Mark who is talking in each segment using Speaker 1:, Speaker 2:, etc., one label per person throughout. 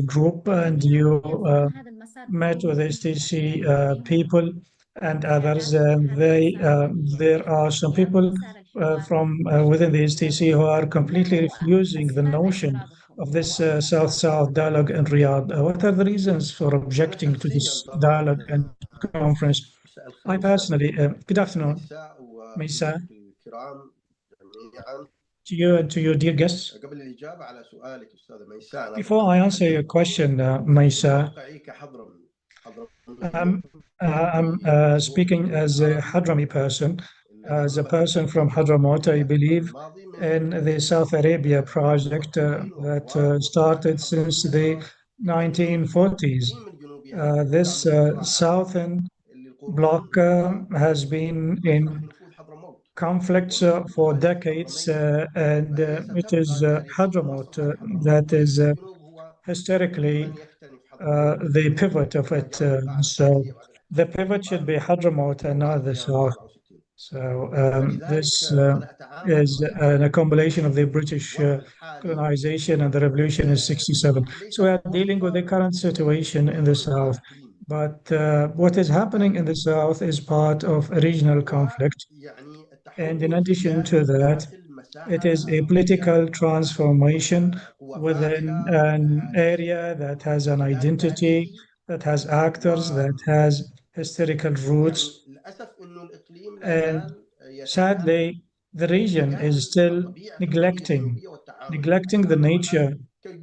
Speaker 1: group and you
Speaker 2: هذا المسار
Speaker 1: met with
Speaker 2: بقوة
Speaker 1: STC
Speaker 2: وبعدين
Speaker 1: people and others, and
Speaker 2: هذا المسار
Speaker 1: there are some people
Speaker 2: مسار الحوار
Speaker 1: from within the STC who are completely refusing the
Speaker 2: أسباب
Speaker 1: notion
Speaker 2: اعتراضكم
Speaker 1: of this South-South dialogue in Riyadh. What are the reasons for
Speaker 3: أنا
Speaker 1: objecting to
Speaker 3: شخصيا
Speaker 1: this dialogue
Speaker 3: طبعا
Speaker 1: and conference?
Speaker 3: مساء
Speaker 1: I
Speaker 3: الخير
Speaker 1: personally,
Speaker 3: أستاذة
Speaker 1: good afternoon,
Speaker 3: ميساء
Speaker 1: Mesa,
Speaker 3: وضيوفك الكرام جميعا.
Speaker 1: to you and to your dear guests.
Speaker 3: قبل الإجابة على سؤالك أستاذة ميساء، أنا
Speaker 1: Before I answer your question, Mesa,
Speaker 3: موقعي كحضرمي
Speaker 1: I'm, I'm speaking as a Hadrami person, as a person from Hadramaut. I believe in the South Arabia project that started since the 1940s. This southern bloc has been in conflicts for decades, and it is Hadramaut that is historically the pivot of it. So the pivot should be Hadramaut and not the south. So this is an accumulation of the British colonization and the revolution in 67. So we are dealing with the current situation in the south. But what is happening in the south is part of a regional conflict. And in addition to that, it is a political transformation within an area that has an identity, that has actors, that has historical roots. And sadly, the region is still neglecting the nature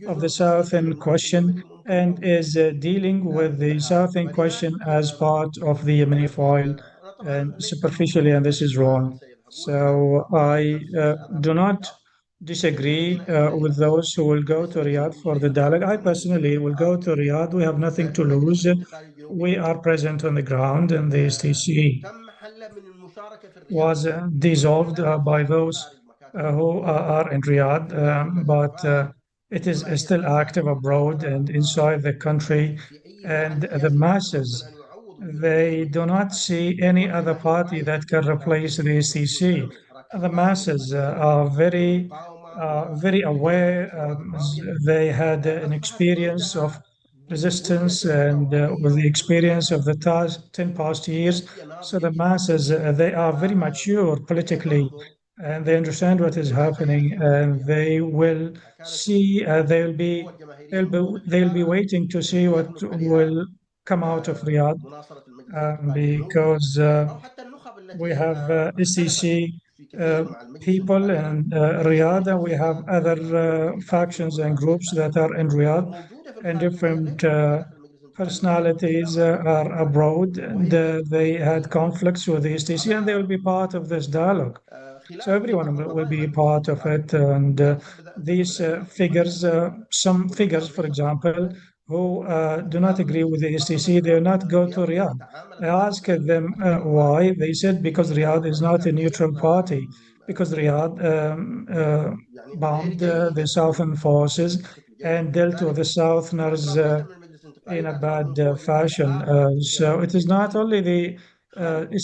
Speaker 1: of the Southern question and is dealing with the Southern question as part of the Yemeni file and superficially, and this is wrong. So I do not disagree with those who will go to Riyadh for the dialogue. I personally will go to Riyadh. We have nothing to lose. We are present on the ground, and the STC was dissolved by those who are in Riyadh, but it is still active abroad and inside the country. And the masses, they do not see any other party that can replace the STC. The masses are very aware. They had an experience of resistance and with the experience of the 10 past years. So the masses, they are very mature politically and they understand what is happening and they will see, they'll be waiting to see what will come out of Riyadh because we have SEC people in Riyadh, and we have other factions and groups that are in Riyadh, and different personalities are abroad, and they had conflicts with the STC, and they will be part of this dialogue. So everyone will be part of it, and these figures, some figures, for example, who do not agree with the STC, they will not go to Riyadh. I asked them why. They said because Riyadh is not a neutral party, because Riyadh bombed the southern forces and dealt with the southerners in a bad fashion. So it is not only the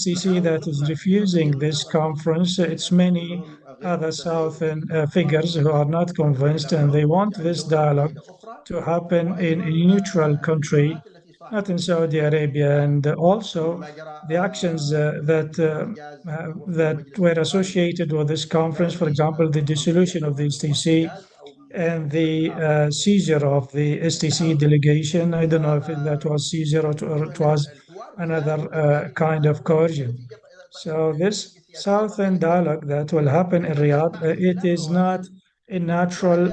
Speaker 1: SEC that is refusing this conference, it's many other southern figures who are not convinced and they want this dialogue to happen in a neutral country, not in Saudi Arabia. And also the actions that were associated with this conference, for example, the dissolution of the STC and the seizure of the STC delegation. I don't know if that was seizure or it was another kind of coercion. So this Southern dialogue that will happen in Riyadh, it is not a natural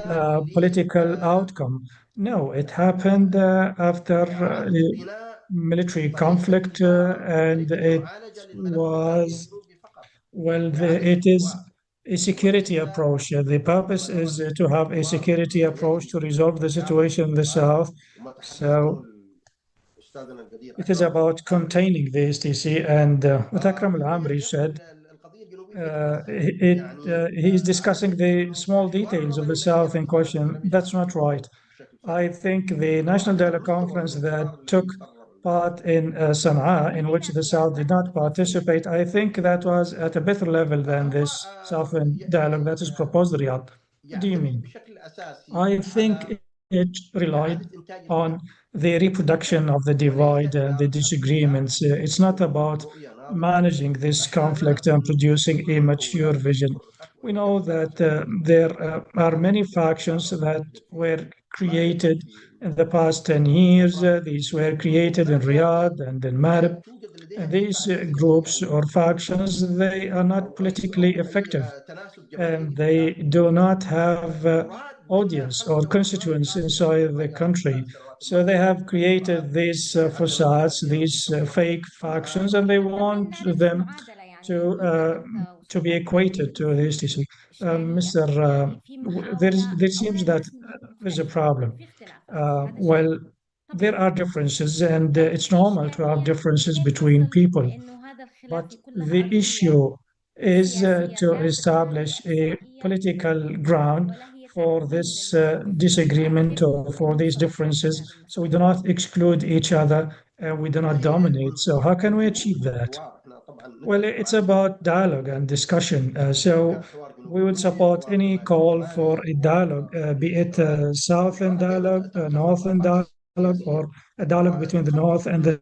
Speaker 1: political outcome. No, it happened after military conflict, and it was, well, it is a security approach. The purpose is to have a security approach to resolve the situation in the south. So it is about containing the STC, and what Akram Al-Amri said, he's discussing the small details of the South in question. That's not right. I think the National Dialogue Conference that took part in Sana'a, in which the South did not participate, I think that was at a better level than this Southern dialogue that is proposed, Riyadh. What do you mean? I think it relied
Speaker 3: إعادة إنتاج
Speaker 1: on
Speaker 3: الغاز.
Speaker 1: the reproduction of the divide and the disagreements. It's not about
Speaker 3: رؤية ناضجة.
Speaker 1: managing this
Speaker 3: أحيانًا
Speaker 1: conflict and producing
Speaker 3: كل
Speaker 1: a mature
Speaker 3: المقومات
Speaker 1: vision.
Speaker 3: فرقت
Speaker 1: We know that
Speaker 3: وتكاثرت
Speaker 1: there are
Speaker 3: منذ
Speaker 1: many
Speaker 3: الفترة
Speaker 1: factions
Speaker 3: السابقة
Speaker 1: that were
Speaker 3: في مارب
Speaker 1: created
Speaker 3: وفي
Speaker 1: in the past 10 years.
Speaker 3: قطر،
Speaker 1: These were created in
Speaker 3: وما زالت
Speaker 1: Riyadh and in Marib.
Speaker 3: توجد
Speaker 1: And
Speaker 3: لديها
Speaker 1: these
Speaker 3: انفعالية سياسية،
Speaker 1: groups
Speaker 3: يعني
Speaker 1: or factions, they are not politically
Speaker 3: أو
Speaker 1: effective,
Speaker 3: أي تناسب
Speaker 1: and
Speaker 3: جماهيري في
Speaker 1: they
Speaker 3: الداخل.
Speaker 1: do not have
Speaker 3: يراد منا
Speaker 1: audience
Speaker 3: خلق
Speaker 1: or
Speaker 3: توازنات
Speaker 1: constituents
Speaker 3: فاسدة في
Speaker 1: inside the
Speaker 3: المجتمعيات
Speaker 1: country.
Speaker 3: خلال السنوات
Speaker 1: So they
Speaker 3: الماضية،
Speaker 1: have created these
Speaker 3: حتى المجتمع
Speaker 1: facades,
Speaker 3: اليمني
Speaker 1: these
Speaker 3: تصور
Speaker 1: fake factions, and
Speaker 3: أمام
Speaker 1: they
Speaker 2: نحن
Speaker 1: want
Speaker 2: نعرف
Speaker 1: them
Speaker 2: المعادلة يعني
Speaker 1: to
Speaker 2: ميزة أنت
Speaker 1: be
Speaker 2: وأسلوبك
Speaker 1: equated to the STC.
Speaker 2: إشعال
Speaker 1: Mr.
Speaker 2: يعني في محاولة
Speaker 1: there
Speaker 2: أولا
Speaker 1: seems that
Speaker 2: الناس
Speaker 1: there's a
Speaker 2: مختلفة
Speaker 1: problem.
Speaker 2: في اختلافات وهذا شيء
Speaker 1: Well, there
Speaker 2: طبيعي
Speaker 1: are differences, and
Speaker 2: لكن
Speaker 1: it's normal to have
Speaker 2: إشكالية
Speaker 1: differences
Speaker 2: كيف
Speaker 1: between
Speaker 2: نصل
Speaker 1: people.
Speaker 2: لأنه هذا الخلاف
Speaker 1: But
Speaker 2: يكون له
Speaker 1: the
Speaker 2: أرضية
Speaker 1: issue is
Speaker 2: سياسية
Speaker 1: to
Speaker 2: دافئة
Speaker 1: establish a
Speaker 2: وإحصائية
Speaker 1: political ground
Speaker 2: ولا هي
Speaker 1: for
Speaker 2: تعديل
Speaker 1: this
Speaker 2: للموقف
Speaker 1: disagreement
Speaker 2: كيف
Speaker 1: or for these
Speaker 2: نوصل لحل
Speaker 1: differences,
Speaker 2: لهذه
Speaker 1: so we do
Speaker 2: المسألة
Speaker 1: not exclude each other and we do not
Speaker 3: والله
Speaker 1: dominate. So how can we
Speaker 3: الجنوب
Speaker 1: achieve
Speaker 3: هو
Speaker 1: that?
Speaker 3: الحوار. احنا طبعا
Speaker 1: Well,
Speaker 3: نتفق
Speaker 1: it's
Speaker 3: معك في
Speaker 1: about dialogue and discussion. So
Speaker 3: كان حوار
Speaker 1: we
Speaker 3: جنوب
Speaker 1: would
Speaker 3: جنوبي،
Speaker 1: support
Speaker 3: حوار
Speaker 1: any
Speaker 3: شمالي
Speaker 1: call for
Speaker 3: شمالي،
Speaker 1: a
Speaker 3: حوار
Speaker 1: dialogue, be
Speaker 3: بين
Speaker 1: it
Speaker 3: الشمال.
Speaker 1: Southern
Speaker 3: الحوارات ايضا
Speaker 1: dialogue,
Speaker 3: تختلف
Speaker 1: Northern
Speaker 3: الاطراف
Speaker 1: dialogue, or
Speaker 3: السياسيه
Speaker 1: a dialogue between the North and the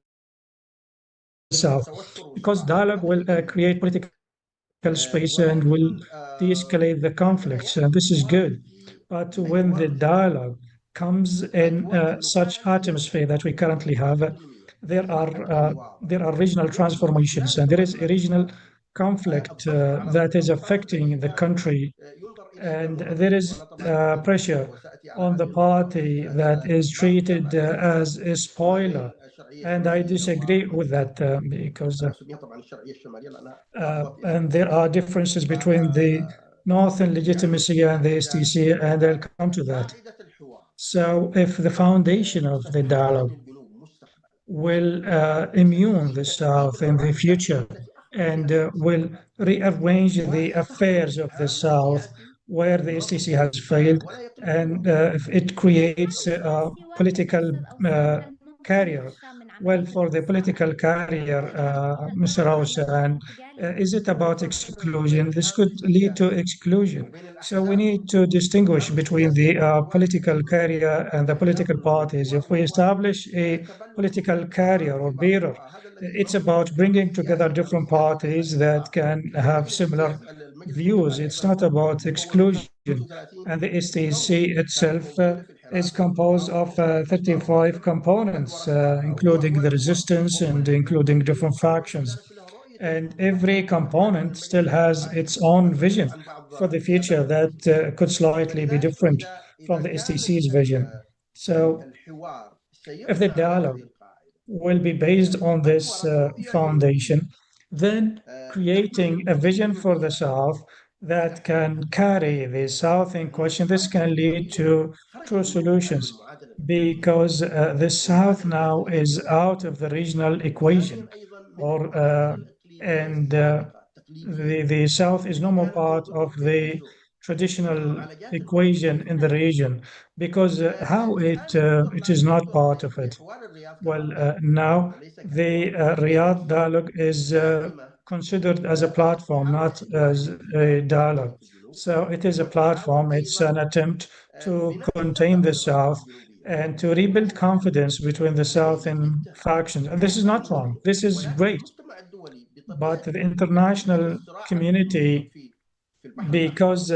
Speaker 1: South,
Speaker 3: والتوتر
Speaker 1: because
Speaker 3: والصراع
Speaker 1: dialogue will
Speaker 3: حقيقيا.
Speaker 1: create political space and will
Speaker 3: ولكن
Speaker 1: de-escalate the
Speaker 3: عندما
Speaker 1: conflicts,
Speaker 3: ياتي
Speaker 1: and this is
Speaker 3: الحوار
Speaker 1: good.
Speaker 3: في
Speaker 1: But when the
Speaker 3: الحوار السلمي،
Speaker 1: dialogue comes in
Speaker 3: اجواء
Speaker 1: such
Speaker 3: المفاعليه
Speaker 1: atmosphere that we currently
Speaker 3: والاجواء
Speaker 1: have,
Speaker 3: السلميه
Speaker 1: there
Speaker 3: في
Speaker 1: are
Speaker 3: الحوار
Speaker 1: regional
Speaker 3: يصبح
Speaker 1: transformations,
Speaker 3: خلال
Speaker 1: and there is a
Speaker 3: التوازنات
Speaker 1: regional
Speaker 3: الحاليه
Speaker 1: conflict
Speaker 3: الضغط على
Speaker 1: that is
Speaker 3: الاطراف
Speaker 1: affecting the
Speaker 3: البعيده
Speaker 1: country,
Speaker 3: ينظر اليه
Speaker 1: and
Speaker 3: بنظره،
Speaker 1: there
Speaker 3: وانا
Speaker 1: is
Speaker 3: طبعا اتفق
Speaker 1: pressure
Speaker 3: وساتي على
Speaker 1: on the
Speaker 3: هذه النقطه في
Speaker 1: party that
Speaker 3: رسائل
Speaker 1: is
Speaker 3: باقيه
Speaker 1: treated
Speaker 3: بعد ذلك.
Speaker 1: as a
Speaker 3: اما
Speaker 1: spoiler.
Speaker 3: بين الشرعيه
Speaker 1: And I
Speaker 3: الشماليه
Speaker 1: disagree with that because
Speaker 3: انا اسميها طبعا الشرعيه الشماليه لانها افضل في
Speaker 1: and there are
Speaker 3: احصائياتها.
Speaker 1: differences
Speaker 3: ف
Speaker 1: between the Northern
Speaker 3: يعني
Speaker 1: legitimacy and the
Speaker 3: اذا
Speaker 1: STC, and I'll
Speaker 3: كانت
Speaker 1: come to that.
Speaker 3: قاعده الحوار
Speaker 1: So, if the foundation of the
Speaker 3: ستحسن
Speaker 1: dialogue
Speaker 3: الجنوب مستقبلا،
Speaker 1: will immune the
Speaker 3: وستعيد
Speaker 1: South
Speaker 3: ترتيب
Speaker 1: in the
Speaker 3: المعادله
Speaker 1: future
Speaker 3: التي اخطا
Speaker 1: and
Speaker 3: فيها
Speaker 1: will
Speaker 3: السيسي
Speaker 1: rearrange the
Speaker 3: وسيصحح
Speaker 1: affairs of the
Speaker 3: الاتحاد
Speaker 1: South
Speaker 3: السياسي
Speaker 1: where the STC
Speaker 3: وينظم
Speaker 1: has
Speaker 3: الانتفاع
Speaker 1: failed,
Speaker 3: ولا يتركه
Speaker 1: and
Speaker 3: يواصل.
Speaker 1: if it
Speaker 2: الاتحاد
Speaker 1: creates a
Speaker 2: السياسي واحد
Speaker 1: political
Speaker 2: أستاذ أوسام،
Speaker 1: uh,
Speaker 2: هل ممكن
Speaker 1: carrier.
Speaker 2: نخشى من
Speaker 1: Well,
Speaker 2: عملية
Speaker 1: for the
Speaker 2: الانفصال؟
Speaker 1: political carrier, Mr.
Speaker 2: هل هذا
Speaker 1: Ausa,
Speaker 2: موقف
Speaker 1: and
Speaker 2: انتقالي؟
Speaker 1: is it about
Speaker 3: الفرق بين
Speaker 1: exclusion? This
Speaker 3: الحرب
Speaker 1: could lead to
Speaker 3: السياسي
Speaker 1: exclusion.
Speaker 3: وبين
Speaker 1: So we
Speaker 3: الاحزاب.
Speaker 1: need to distinguish
Speaker 3: الحرب
Speaker 1: between
Speaker 3: السياسيه
Speaker 1: the
Speaker 3: قوات
Speaker 1: political
Speaker 3: تدين
Speaker 1: carrier and the
Speaker 3: الاحزاب
Speaker 1: political parties.
Speaker 3: والقوى
Speaker 1: If we
Speaker 3: قوات
Speaker 1: establish a
Speaker 3: تبلور
Speaker 1: political
Speaker 3: الطبقات
Speaker 1: carrier
Speaker 3: في
Speaker 1: or bearer,
Speaker 3: بعضها، هذا الذي
Speaker 1: it's
Speaker 3: يعرف
Speaker 1: about
Speaker 3: بالحرب
Speaker 1: bringing together
Speaker 3: السياسي. الحرب
Speaker 1: different
Speaker 3: السياسي ليس
Speaker 1: parties that
Speaker 3: انتصار.
Speaker 1: can
Speaker 3: في
Speaker 1: have
Speaker 3: مجلس
Speaker 1: similar
Speaker 3: المجلس
Speaker 1: views.
Speaker 3: الانتقالي
Speaker 1: It's
Speaker 3: ايضا
Speaker 1: not about
Speaker 3: مكون من
Speaker 1: exclusion.
Speaker 3: 35
Speaker 1: And the
Speaker 3: عضو
Speaker 1: STC
Speaker 3: كانت
Speaker 1: itself
Speaker 3: موجوده في
Speaker 1: is
Speaker 3: الحراك
Speaker 1: composed
Speaker 3: الانقاذ
Speaker 1: of
Speaker 3: ومقاومه الاصلاح
Speaker 1: 35
Speaker 3: والعدل
Speaker 1: components,
Speaker 3: ورفعها.
Speaker 1: including the resistance
Speaker 3: وهو
Speaker 1: and
Speaker 3: الحزب
Speaker 1: including different
Speaker 3: الوحيد او
Speaker 1: factions.
Speaker 3: كانت له رؤيه
Speaker 1: And
Speaker 3: مستقبل
Speaker 1: every
Speaker 3: مختلفه عن
Speaker 1: component
Speaker 3: المجلس
Speaker 1: still has
Speaker 3: الانتقالي
Speaker 1: its own
Speaker 3: وتختلف
Speaker 1: vision
Speaker 3: عن بعض
Speaker 1: for the
Speaker 3: قيادات
Speaker 1: future that
Speaker 3: المجلس الانتقالي.
Speaker 1: could slightly be
Speaker 3: فلذلك
Speaker 1: different
Speaker 3: اذا
Speaker 1: from the
Speaker 3: كان
Speaker 1: STC's vision. So,
Speaker 3: الحوار
Speaker 1: if the
Speaker 3: سيبنى على هذه
Speaker 1: dialogue
Speaker 3: القاعده
Speaker 1: will be based on this
Speaker 3: تطورت رؤيه جنوبيه
Speaker 1: foundation, then
Speaker 3: تحمل
Speaker 1: creating a
Speaker 3: الرؤيه
Speaker 1: vision for the
Speaker 3: الجنوبيه
Speaker 1: South that can
Speaker 3: تحمل
Speaker 1: carry the South in
Speaker 3: انه
Speaker 1: question, this
Speaker 3: خرج
Speaker 1: can lead
Speaker 3: الجنوب
Speaker 1: to
Speaker 3: خرج
Speaker 1: true
Speaker 3: الجنوب الان من
Speaker 1: solutions
Speaker 3: المعادله الاقليميه
Speaker 1: because the South
Speaker 3: والمعادله
Speaker 1: now is
Speaker 3: الداخليه.
Speaker 1: out of the regional equation,
Speaker 3: ثانيا ايضا من
Speaker 1: or
Speaker 3: المعادله الاقليميه
Speaker 1: and
Speaker 3: السابقه التقليديه
Speaker 1: the South is no
Speaker 3: التي
Speaker 1: more
Speaker 3: كانت
Speaker 1: part of
Speaker 3: توجه
Speaker 1: the
Speaker 3: للتجزؤ
Speaker 1: traditional
Speaker 3: والمعالجات القبليه
Speaker 1: equation
Speaker 3: في
Speaker 1: in the
Speaker 3: الداخل.
Speaker 1: region, because how
Speaker 3: الان
Speaker 1: it
Speaker 3: موضوعنا
Speaker 1: is not
Speaker 3: يصدر
Speaker 1: part of
Speaker 3: في
Speaker 1: it.
Speaker 3: حوار الرياض
Speaker 1: Well,
Speaker 3: كمبدأ
Speaker 1: now
Speaker 3: وليس
Speaker 1: the
Speaker 3: كحوار مستقل
Speaker 1: Riyadh
Speaker 3: مستقل.
Speaker 1: dialogue is
Speaker 3: دائما
Speaker 1: considered as a platform,
Speaker 3: محاولة
Speaker 1: not
Speaker 3: إدماج
Speaker 1: as a
Speaker 3: الانقسام السياسي
Speaker 1: dialogue.
Speaker 3: في الجنوب
Speaker 1: So it is a
Speaker 3: والتعاون
Speaker 1: platform, it's an
Speaker 3: أيضا
Speaker 1: attempt to
Speaker 3: بناء
Speaker 1: contain
Speaker 3: الثقة
Speaker 1: the
Speaker 3: بين الأطراف
Speaker 1: South
Speaker 3: الجنوبية.
Speaker 1: and to rebuild
Speaker 3: وهذا
Speaker 1: confidence between the South
Speaker 3: جيد
Speaker 1: and
Speaker 3: جدا
Speaker 1: factions. And this is
Speaker 3: وهذا
Speaker 1: not wrong,
Speaker 3: مهم.
Speaker 1: this is
Speaker 3: ولكن
Speaker 1: great.
Speaker 3: المجتمع الدولي
Speaker 1: But the
Speaker 3: بطبيعة
Speaker 1: international
Speaker 3: الصراع الموجود
Speaker 1: community,
Speaker 3: في البحر الأحمر
Speaker 1: because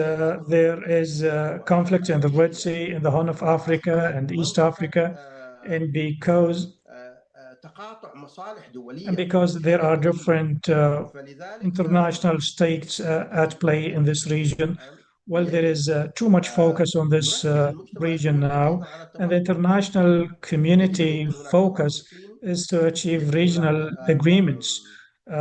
Speaker 1: there is conflict in the Red
Speaker 3: والسورية
Speaker 1: Sea, in the Horn of Africa
Speaker 3: وأصبحت
Speaker 1: and East
Speaker 3: منطقة
Speaker 1: Africa, and
Speaker 3: تقاطع مصالح دولية
Speaker 1: because there are
Speaker 3: استراتيجية.
Speaker 1: different
Speaker 3: فلذلك
Speaker 1: international stakes at play in this region.
Speaker 3: الآن
Speaker 1: Well, there
Speaker 3: يجب
Speaker 1: is too much focus on this
Speaker 3: يركز المجتمع
Speaker 1: region
Speaker 3: الدولي
Speaker 1: now,
Speaker 3: أيضا على
Speaker 1: and the
Speaker 3: التوافق الإقليمي.
Speaker 1: international
Speaker 3: يجب أن
Speaker 1: community
Speaker 3: يكون هناك توافق
Speaker 1: focus
Speaker 3: إقليمي،
Speaker 1: is to achieve
Speaker 3: يجب هناك
Speaker 1: regional agreements.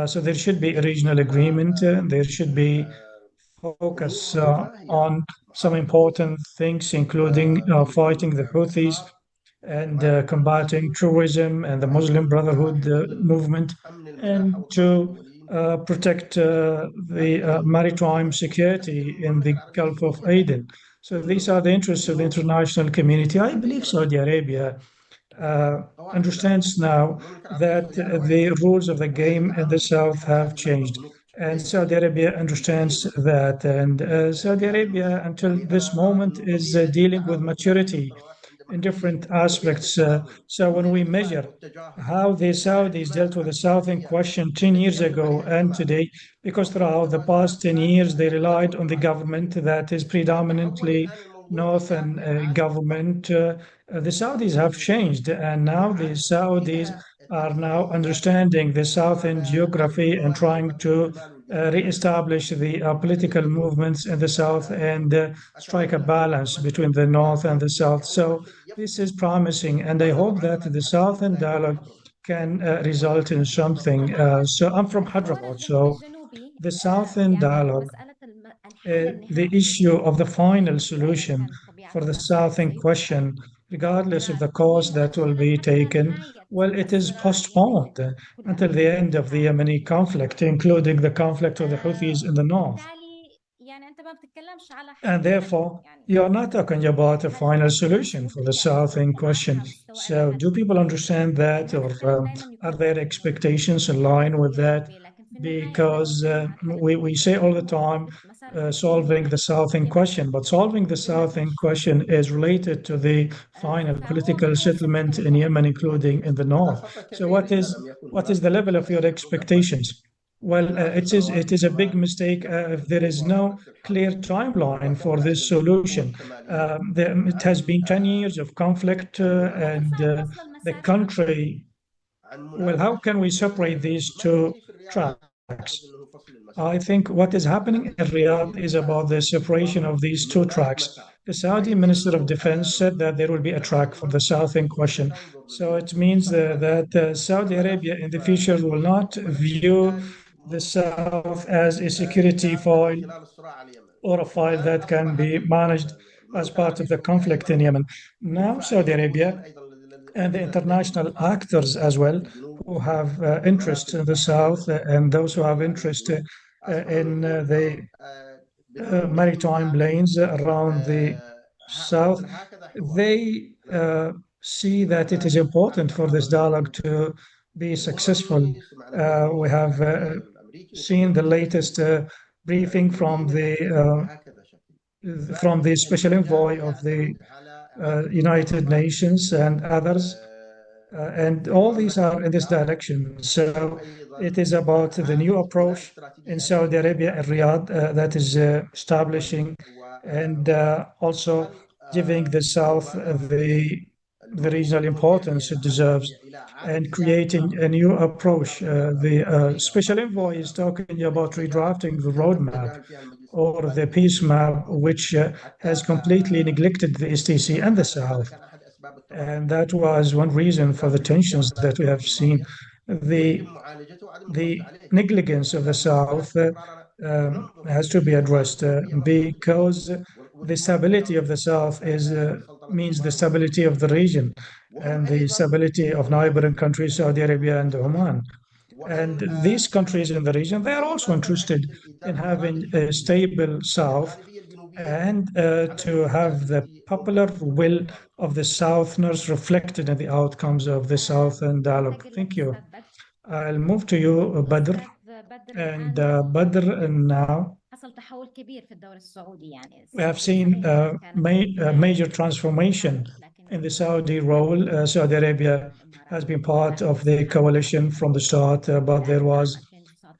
Speaker 1: So there should be a regional
Speaker 3: يجب هناك
Speaker 1: agreement. There should be
Speaker 3: أمور
Speaker 1: focus
Speaker 3: متفاهية،
Speaker 1: on some
Speaker 3: محاربة
Speaker 1: important
Speaker 3: الحوثي
Speaker 1: things, including fighting the Houthis
Speaker 3: واعتصام
Speaker 1: and
Speaker 3: حماية
Speaker 1: combating
Speaker 3: المسلمين،
Speaker 1: tourism and the Muslim
Speaker 3: وأيضا
Speaker 1: Brotherhood
Speaker 3: حفظ
Speaker 1: movement,
Speaker 3: أمن الملاحة
Speaker 1: and
Speaker 3: والطرق
Speaker 1: to
Speaker 3: الدوليين.
Speaker 1: protect
Speaker 3: هذه
Speaker 1: the
Speaker 3: الأمور
Speaker 1: maritime
Speaker 3: مطروحة
Speaker 1: security
Speaker 3: تخدم
Speaker 1: in
Speaker 3: المملكة
Speaker 1: the
Speaker 3: العربية
Speaker 1: Gulf of
Speaker 3: السعودية
Speaker 1: Aden.
Speaker 3: دائما.
Speaker 1: So these are the interests of the
Speaker 3: اليوم
Speaker 1: international community. I believe
Speaker 3: تغيرت
Speaker 1: Saudi Arabia
Speaker 3: قواعد اللعب.
Speaker 1: understands now
Speaker 3: المملكة العربية
Speaker 1: that
Speaker 3: السعودية على
Speaker 1: the
Speaker 3: وعي
Speaker 1: rules of the
Speaker 3: وهي
Speaker 1: game in the
Speaker 3: تتعامل
Speaker 1: south have
Speaker 3: كحساب نقد
Speaker 1: changed.
Speaker 3: البنوك
Speaker 1: And
Speaker 3: ليس
Speaker 1: Saudi Arabia
Speaker 3: كأي
Speaker 1: understands
Speaker 3: دولة
Speaker 1: that. And Saudi
Speaker 3: في هذا
Speaker 1: Arabia,
Speaker 3: المجال.
Speaker 1: until
Speaker 3: يعني
Speaker 1: this
Speaker 3: أنا أرى
Speaker 1: moment,
Speaker 3: أنه
Speaker 1: is
Speaker 3: طبيعي
Speaker 1: dealing with
Speaker 3: التعاون في هذه
Speaker 1: maturity.
Speaker 3: السنوات
Speaker 1: in different aspects. So when we measure how the Saudis dealt with the Southern question 10 years ago and today, because throughout the past 10 years they relied on the government that is predominantly northern government. The Saudis have changed, and now the Saudis are now understanding the southern geography and trying to re-establish the political movements in the south and strike a balance between the north and the south. So this is promising, and I hope that the southern dialogue can result in something. So I'm from
Speaker 2: الحوار
Speaker 1: Hyderabad,
Speaker 2: الجنوب
Speaker 1: so
Speaker 2: الجنوبي
Speaker 1: the southern
Speaker 2: يعني
Speaker 1: dialogue,
Speaker 2: مسألة الحل
Speaker 1: the
Speaker 2: النهائي
Speaker 1: issue of the final
Speaker 2: أيا
Speaker 1: solution
Speaker 2: كانت طبيعة
Speaker 1: for the
Speaker 2: المشاكل
Speaker 1: southern
Speaker 2: سيحصل.
Speaker 1: question, regardless of the
Speaker 2: هي
Speaker 1: cost that will
Speaker 2: مؤجلة
Speaker 1: be
Speaker 2: حتى
Speaker 1: taken,
Speaker 2: نهاية
Speaker 1: well, it is
Speaker 2: الصراع اليمني
Speaker 1: postponed
Speaker 2: كله
Speaker 1: until the end of the Yemeni conflict, including the conflict with the Houthis in the north.
Speaker 2: بالتالي يعني أنت ما بتتكلمش على
Speaker 1: And
Speaker 2: حل نهائي
Speaker 1: therefore,
Speaker 2: يعني
Speaker 1: you're not talking about a
Speaker 2: هل
Speaker 1: final
Speaker 2: الناس
Speaker 1: solution for the
Speaker 2: مدركة
Speaker 1: southern question.
Speaker 2: وعلى مستوى
Speaker 1: So, do
Speaker 2: الحل
Speaker 1: people understand that,
Speaker 2: لأن هذا
Speaker 1: or
Speaker 2: الكلام دائما
Speaker 1: are
Speaker 2: يكرر
Speaker 1: their
Speaker 2: إنه
Speaker 1: expectations in
Speaker 2: الحل
Speaker 1: line with that?
Speaker 2: الجنوبي لكن في النهاية إحنا
Speaker 1: Because
Speaker 2: بنتكلم عن حل
Speaker 1: we say
Speaker 2: الجنوب
Speaker 1: all the time
Speaker 2: مسار الوصول
Speaker 1: solving the southern
Speaker 2: لمنهج
Speaker 1: question, but solving the southern
Speaker 2: بالنسبة
Speaker 1: question is related to the final political
Speaker 2: فهو
Speaker 1: settlement in
Speaker 2: ستوقع
Speaker 1: Yemen, including in the north.
Speaker 3: مسافة
Speaker 1: So,
Speaker 3: كبيرة إذا لم يكن
Speaker 1: what is
Speaker 3: هناك
Speaker 1: the level
Speaker 3: اتفاق
Speaker 1: of your
Speaker 3: سيأخذ زمنا.
Speaker 1: expectations? Well,
Speaker 3: من 10
Speaker 1: it
Speaker 3: سنوات
Speaker 1: is a big
Speaker 3: كما
Speaker 1: mistake if there is
Speaker 3: يقول
Speaker 1: no
Speaker 3: نفس الحرب
Speaker 1: clear timeline for
Speaker 3: وتم
Speaker 1: this
Speaker 3: أجندة القوة
Speaker 1: solution.
Speaker 3: الشمالية
Speaker 1: It has
Speaker 3: عن
Speaker 1: been 10 years of conflict, and
Speaker 2: اتفاق وصل
Speaker 1: the
Speaker 2: المسارين
Speaker 1: country.
Speaker 3: عن
Speaker 1: Well, how can we
Speaker 3: مناقشة
Speaker 1: separate these
Speaker 3: ما
Speaker 1: two
Speaker 3: يجري في الرياض
Speaker 1: tracks?
Speaker 3: أعتقد أنه فصل
Speaker 1: I
Speaker 3: المسار.
Speaker 1: think what is happening in
Speaker 3: الهدف
Speaker 1: Riyadh
Speaker 3: الرئيسي
Speaker 1: is about the separation of these two
Speaker 3: من بعد
Speaker 1: tracks.
Speaker 3: مسار
Speaker 1: The Saudi
Speaker 3: أي
Speaker 1: Minister of
Speaker 3: أنه
Speaker 1: Defense said that there will be a track for the southern
Speaker 3: السعودية
Speaker 1: question.
Speaker 3: تنظر
Speaker 1: So it means that Saudi Arabia in the future will not
Speaker 3: الملف
Speaker 1: view
Speaker 3: القتالي
Speaker 1: the
Speaker 3: ممكن
Speaker 1: south as a security
Speaker 3: إيجابا من
Speaker 1: file
Speaker 3: خلال الصراع على اليمن.
Speaker 1: or a file
Speaker 3: الآن
Speaker 1: that can
Speaker 3: أصبحت
Speaker 1: be managed as
Speaker 3: المنطقة
Speaker 1: part of
Speaker 3: في
Speaker 1: the
Speaker 3: سوريا
Speaker 1: conflict
Speaker 3: أيضا
Speaker 1: in Yemen. Now,
Speaker 3: منفعلة
Speaker 1: Saudi
Speaker 3: ويمن
Speaker 1: Arabia
Speaker 3: أيضا
Speaker 1: and the
Speaker 3: الذين لديهم
Speaker 1: international
Speaker 3: مصالح
Speaker 1: actors as well,
Speaker 3: في الجنوب
Speaker 1: who have interest
Speaker 3: والمراكز
Speaker 1: in the
Speaker 3: البحرية
Speaker 1: south,
Speaker 3: التي
Speaker 1: and those who have
Speaker 3: تطل على
Speaker 1: interest
Speaker 3: الجنوب أصبحوا
Speaker 1: in
Speaker 3: يقولون
Speaker 1: the
Speaker 3: تمام بحلول
Speaker 1: maritime
Speaker 3: جامدة
Speaker 1: lanes around the south,
Speaker 3: مثل هكذا حوار
Speaker 1: they
Speaker 3: نعم
Speaker 1: see that it is
Speaker 3: هناك
Speaker 1: important for this
Speaker 3: محاولة
Speaker 1: dialogue
Speaker 3: للوصول
Speaker 1: to be successful.
Speaker 3: ومعني سمعنا اليوم
Speaker 1: We have
Speaker 3: الرئيس الأمريكي
Speaker 1: seen the
Speaker 3: متجه
Speaker 1: latest briefing
Speaker 3: نريد التحديث بهكذا شكل
Speaker 1: from the special
Speaker 3: فالاتجاه
Speaker 1: envoy of the
Speaker 3: يعتمد على إعادة
Speaker 1: United
Speaker 3: المفاوضات
Speaker 1: Nations and others. And
Speaker 3: في
Speaker 1: all these
Speaker 3: المملكة
Speaker 1: are in this
Speaker 3: والرياض
Speaker 1: direction. So it
Speaker 3: وأيضا
Speaker 1: is about the new
Speaker 3: إعادة بناء
Speaker 1: approach in
Speaker 3: استراتيجيات
Speaker 1: Saudi Arabia and
Speaker 3: الانسحاب
Speaker 1: Riyadh that is establishing, and also
Speaker 3: وخلق
Speaker 1: giving the South
Speaker 3: مبادرة
Speaker 1: the regional
Speaker 3: الوقوف
Speaker 1: importance it deserves,
Speaker 3: إلى إعادة
Speaker 1: and
Speaker 3: صياغة
Speaker 1: creating a
Speaker 3: النهضة
Speaker 1: new approach.
Speaker 3: صياغة النهضة
Speaker 1: The
Speaker 3: الديمقراطية
Speaker 1: special
Speaker 3: الخاصة
Speaker 1: envoy is
Speaker 3: بالساحل
Speaker 1: talking
Speaker 3: التي
Speaker 1: about redrafting the roadmap
Speaker 3: يتجاهل فيها المجلس
Speaker 1: or the
Speaker 3: الانتقالي
Speaker 1: peace map,
Speaker 3: الوطني
Speaker 1: which
Speaker 3: حتى
Speaker 1: has completely neglected the STC and the
Speaker 3: هذا
Speaker 1: South.
Speaker 3: كان أحد أسباب
Speaker 1: And
Speaker 3: التوتر
Speaker 1: that was one reason for the
Speaker 3: تجاهل الاختيار
Speaker 1: tensions
Speaker 3: خلال
Speaker 1: that we have
Speaker 3: السنوات
Speaker 1: seen.
Speaker 3: الماضية
Speaker 1: The,
Speaker 3: ويجب معالجته وعدم القبض
Speaker 1: the
Speaker 3: عليه
Speaker 1: negligence of the
Speaker 3: لأن يستحق
Speaker 1: South
Speaker 3: استقرارنا وننظر
Speaker 1: has to be
Speaker 3: للسلطات
Speaker 1: addressed
Speaker 3: الأوروبية نظرة جديدة
Speaker 1: because the
Speaker 3: وهذا
Speaker 1: stability of
Speaker 3: تجاوز
Speaker 1: the South is
Speaker 3: سلطنة
Speaker 1: means the
Speaker 3: عمان ومصر
Speaker 1: stability of the region
Speaker 3: وهم
Speaker 1: and the
Speaker 3: أيضا
Speaker 1: stability of neighboring countries, Saudi Arabia and Oman.
Speaker 3: وأن
Speaker 1: And these countries in the region, they are also
Speaker 3: أيضا
Speaker 1: interested
Speaker 3: مسألة
Speaker 1: in
Speaker 3: الإرادة
Speaker 1: having a
Speaker 3: الشعبية
Speaker 1: stable South
Speaker 3: الغالبية الجنوبية
Speaker 1: and
Speaker 3: على
Speaker 1: to have the
Speaker 3: التي
Speaker 1: popular
Speaker 3: ممكن تكون
Speaker 1: will
Speaker 3: أفضل
Speaker 1: of the Southerners reflected in the outcomes of the Southern dialogue.
Speaker 2: أنتقل لك
Speaker 1: Thank you.
Speaker 2: أستاذ بدر.
Speaker 1: I'll move to you, Badr.
Speaker 2: أستاذ بدر
Speaker 1: And
Speaker 2: الآن
Speaker 1: Badr, now
Speaker 2: حصل تحول كبير في الدوري السعودي يعني
Speaker 1: we have
Speaker 2: السعودية
Speaker 1: seen
Speaker 2: صحيح كانت
Speaker 1: a
Speaker 2: بداية
Speaker 1: major transformation
Speaker 2: تحرك لكن
Speaker 1: in the
Speaker 2: اليوم
Speaker 1: Saudi role. Saudi Arabia has
Speaker 2: الإمارات
Speaker 1: been part of the
Speaker 2: والإسلام
Speaker 1: coalition from the start, but there
Speaker 2: بدأت عام
Speaker 1: was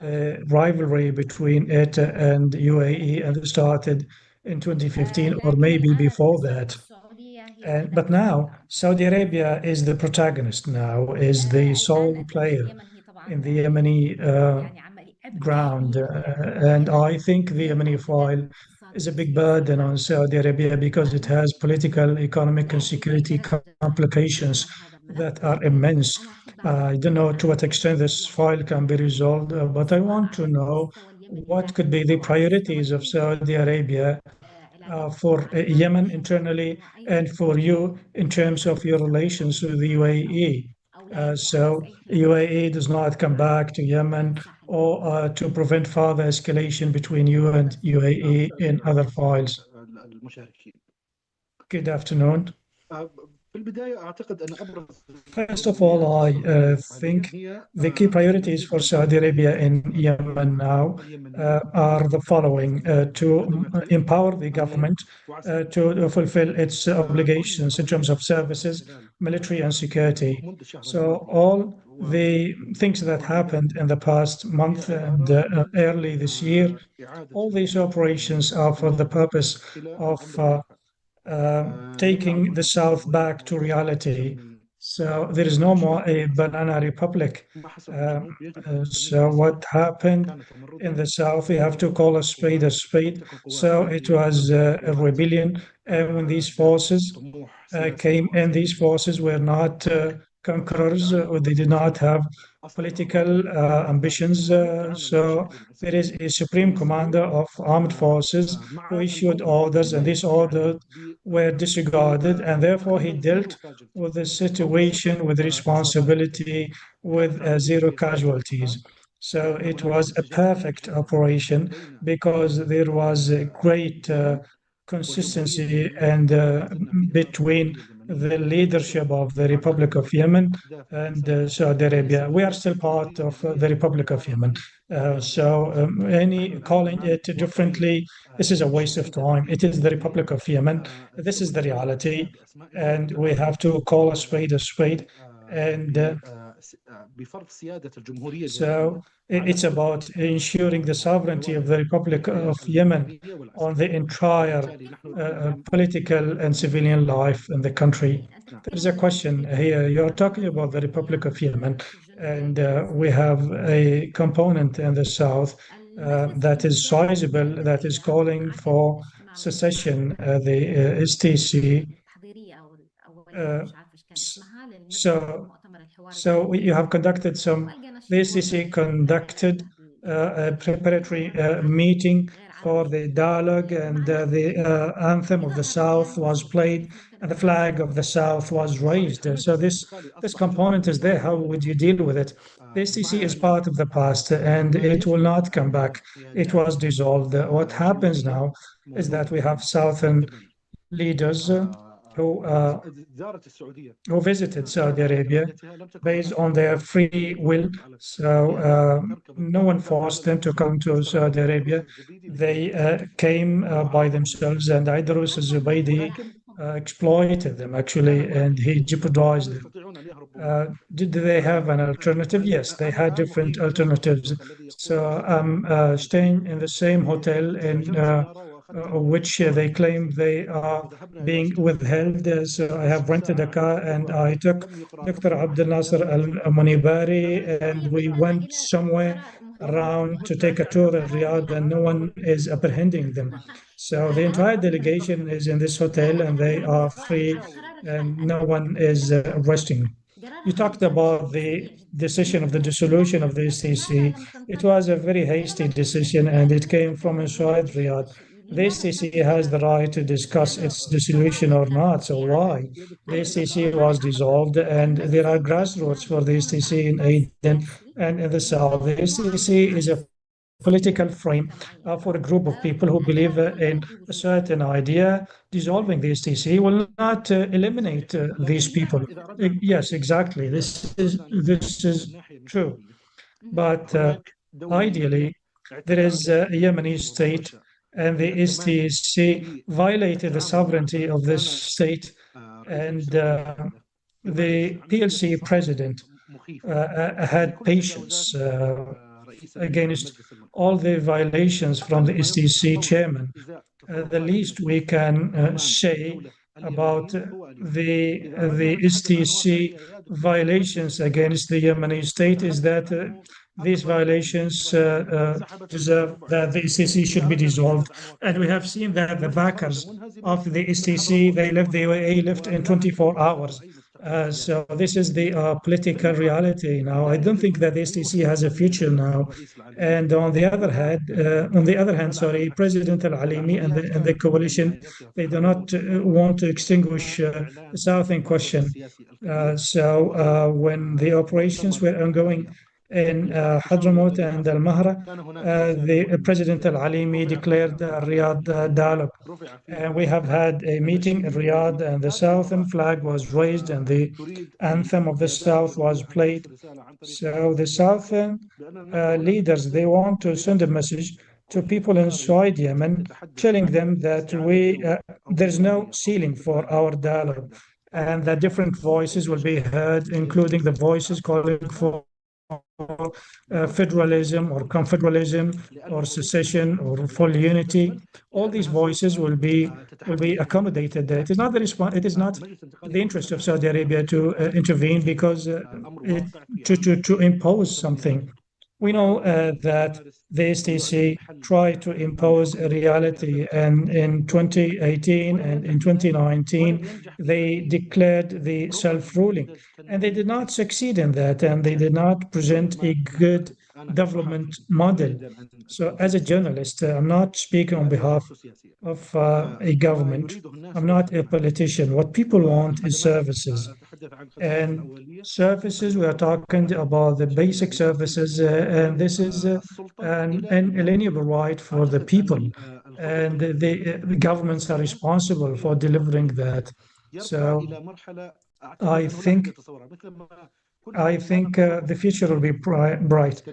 Speaker 2: 2019
Speaker 1: rivalry between it and UAE, and it started in 2015 or
Speaker 2: لكن
Speaker 1: maybe
Speaker 2: الآن
Speaker 1: before
Speaker 2: السعودية
Speaker 1: that.
Speaker 2: هي
Speaker 1: And,
Speaker 2: واحدة
Speaker 1: but
Speaker 2: من
Speaker 1: now
Speaker 2: السلطات
Speaker 1: Saudi Arabia is the protagonist now, is the
Speaker 2: الآن
Speaker 1: sole
Speaker 2: التاريخ
Speaker 1: player
Speaker 2: اليمن هي
Speaker 1: in
Speaker 2: طبعا
Speaker 1: the Yemeni
Speaker 2: يعني عبء
Speaker 1: ground.
Speaker 2: كبير يعني
Speaker 1: And
Speaker 2: اليمن
Speaker 1: I think the
Speaker 2: هي
Speaker 1: Yemeni
Speaker 2: معضلة
Speaker 1: file is a
Speaker 2: اقتصادية
Speaker 1: big burden
Speaker 2: وسياسية
Speaker 1: on Saudi Arabia because it has political, economic, and
Speaker 2: إلى أي
Speaker 1: security
Speaker 2: درجة
Speaker 1: complications
Speaker 2: يتطلب هذا الملف
Speaker 1: that are immense.
Speaker 2: أنا أحب
Speaker 1: I
Speaker 2: أعرف
Speaker 1: don't know to what extent this
Speaker 2: يعني
Speaker 1: file can be resolved, but I
Speaker 2: سواء
Speaker 1: want to
Speaker 2: على
Speaker 1: know
Speaker 2: المستوى اليمني
Speaker 1: what could be
Speaker 2: داخليا
Speaker 1: the
Speaker 2: أو على المستوى
Speaker 1: priorities of
Speaker 2: الإنشائي
Speaker 1: Saudi Arabia
Speaker 2: علاقاتكم
Speaker 1: for
Speaker 2: مع الإمارات
Speaker 1: Yemen
Speaker 2: بشكل
Speaker 1: internally
Speaker 2: عام
Speaker 1: and
Speaker 2: وأيضا
Speaker 1: for you in terms
Speaker 2: على
Speaker 1: of your
Speaker 2: المستوى
Speaker 1: relations with
Speaker 2: الخليجي
Speaker 1: the UAE.
Speaker 2: أو لا
Speaker 1: So
Speaker 2: يحدث أي خلافات
Speaker 1: UAE does not come
Speaker 2: مع
Speaker 1: back to Yemen
Speaker 2: الساحل
Speaker 1: or
Speaker 2: اليمني
Speaker 1: to prevent further escalation between you and UAE in other files. Good afternoon.
Speaker 4: في البداية أعتقد أن أبرز
Speaker 1: First of all, I think
Speaker 4: حاليا هي
Speaker 1: the key priorities for Saudi Arabia in Yemen now are the following: to empower the government to fulfill its obligations in terms of services, military, and security. So, all the things that happened in the past month and early this year, all these operations are for the purpose of taking the South back to reality. So there is no more a banana republic. So what happened in the South, we have to call a spade a spade. So it was a rebellion, and when these forces came in, these forces were not conquerors, or they did not have political ambitions. So there is a supreme commander of armed forces who issued orders, and these orders were disregarded, and therefore he dealt with the situation with responsibility, with zero casualties. So it was a perfect operation because there was a great consistency and between the leadership of the Republic of Yemen and Saudi Arabia. We are still part of the Republic of Yemen. Any calling it differently, this is a waste of time. It is the Republic of Yemen. This is the reality, and we have to call a spade a spade. And so it's about ensuring the sovereignty of the Republic of Yemen on the entire political and civilian life in the country. There's a question here. You're talking about the Republic of Yemen, and we have a component in the south that is sizable, that is calling for secession, the STC. So you have conducted some, the STC conducted a preparatory meeting for the dialogue, and the anthem of the South was played, and the flag of the South was raised. So this component is there. How would you deal with it? The STC is part of the past, and it will not come back. It was dissolved. What happens now is that we have Southern leaders who visited Saudi Arabia based on their free will. So no one forced them to come to Saudi Arabia. They came by themselves, and Idris Zubaydi exploited them actually, and he jeopardized them. Did they have an alternative? Yes, they had different alternatives. So I'm staying in the same hotel in which they claim they are being withheld. So I have rented a car, and I took Dr. Abdel Nasser Al Munibari, and we went somewhere around to take a tour in Riyadh, and no one is apprehending them. So the entire delegation is in this hotel, and they are free, and no one is arresting. You talked about the decision of the dissolution of the STC. It was a very hasty decision, and it came from inside Riyadh. The STC has the right to discuss its dissolution or not. So why? The STC was dissolved, and there are grassroots for the STC in Aden and in the south. The STC is a political frame for a group of people who believe in a certain idea. Dissolving the STC will not eliminate these people. Yes, exactly. This is true. But ideally, there is a Yemeni state, and the STC violated the sovereignty of this state, and the PLC president had patience against all the violations from the STC chairman. The least we can say about the STC violations against the Yemeni state is that these violations deserve that the STC should be dissolved. And we have seen that the backers of the STC, they left the UAE left in 24 hours. So this is the political reality now. I don't think that the STC has a future now. And on the other hand, sorry, President Al Alimi and the coalition, they do not want to extinguish the South in question. So when the operations were ongoing in Hadramaut and Al Mahra, the President Al Alimi declared a Riyadh dialogue. And we have had a meeting in Riyadh, and the southern flag was raised and the anthem of the south was played. So the southern leaders, they want to send a message to people inside Yemen, telling them that there's no ceiling for our dialogue, and that different voices will be heard, including the voices calling for federalism or confederalism or secession or full unity. All these voices will be accommodated. It is not the interest of Saudi Arabia to intervene because to impose something. We know that the STC tried to impose a reality, and in 2018 and in 2019, they declared the self-ruling, and they did not succeed in that, and they did not present a good development model. So, as a journalist, I'm not speaking on behalf of a government. I'm not a politician. What people want is services. And services, we are talking about the basic services, and this is an inalienable right for the people. And the governments are responsible for delivering that. So I think the future will be bright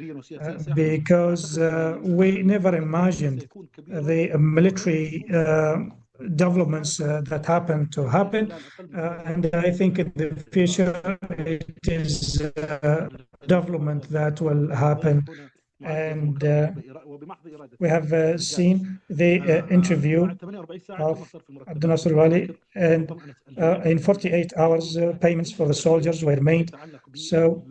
Speaker 1: because we never imagined the military developments that happen to happen. And I think in the future it is development that will happen. And we have seen the interview of Abdel Nasser Wali, and in 48 hours, payments for the soldiers were made. So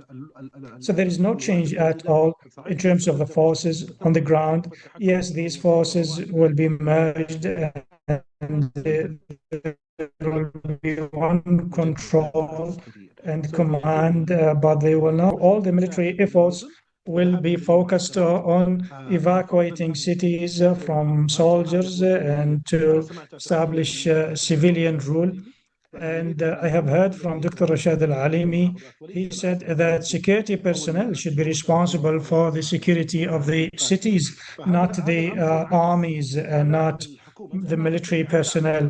Speaker 1: there is no change at all in terms of the forces on the ground. Yes, these forces will be merged, and there will be one control and command, but they will not. All the military efforts will be focused on evacuating cities from soldiers and to establish civilian rule. And I have heard from Dr. Rashad Al-Alimi, he said that security personnel should be responsible for the security of the cities, not the armies and not the military personnel.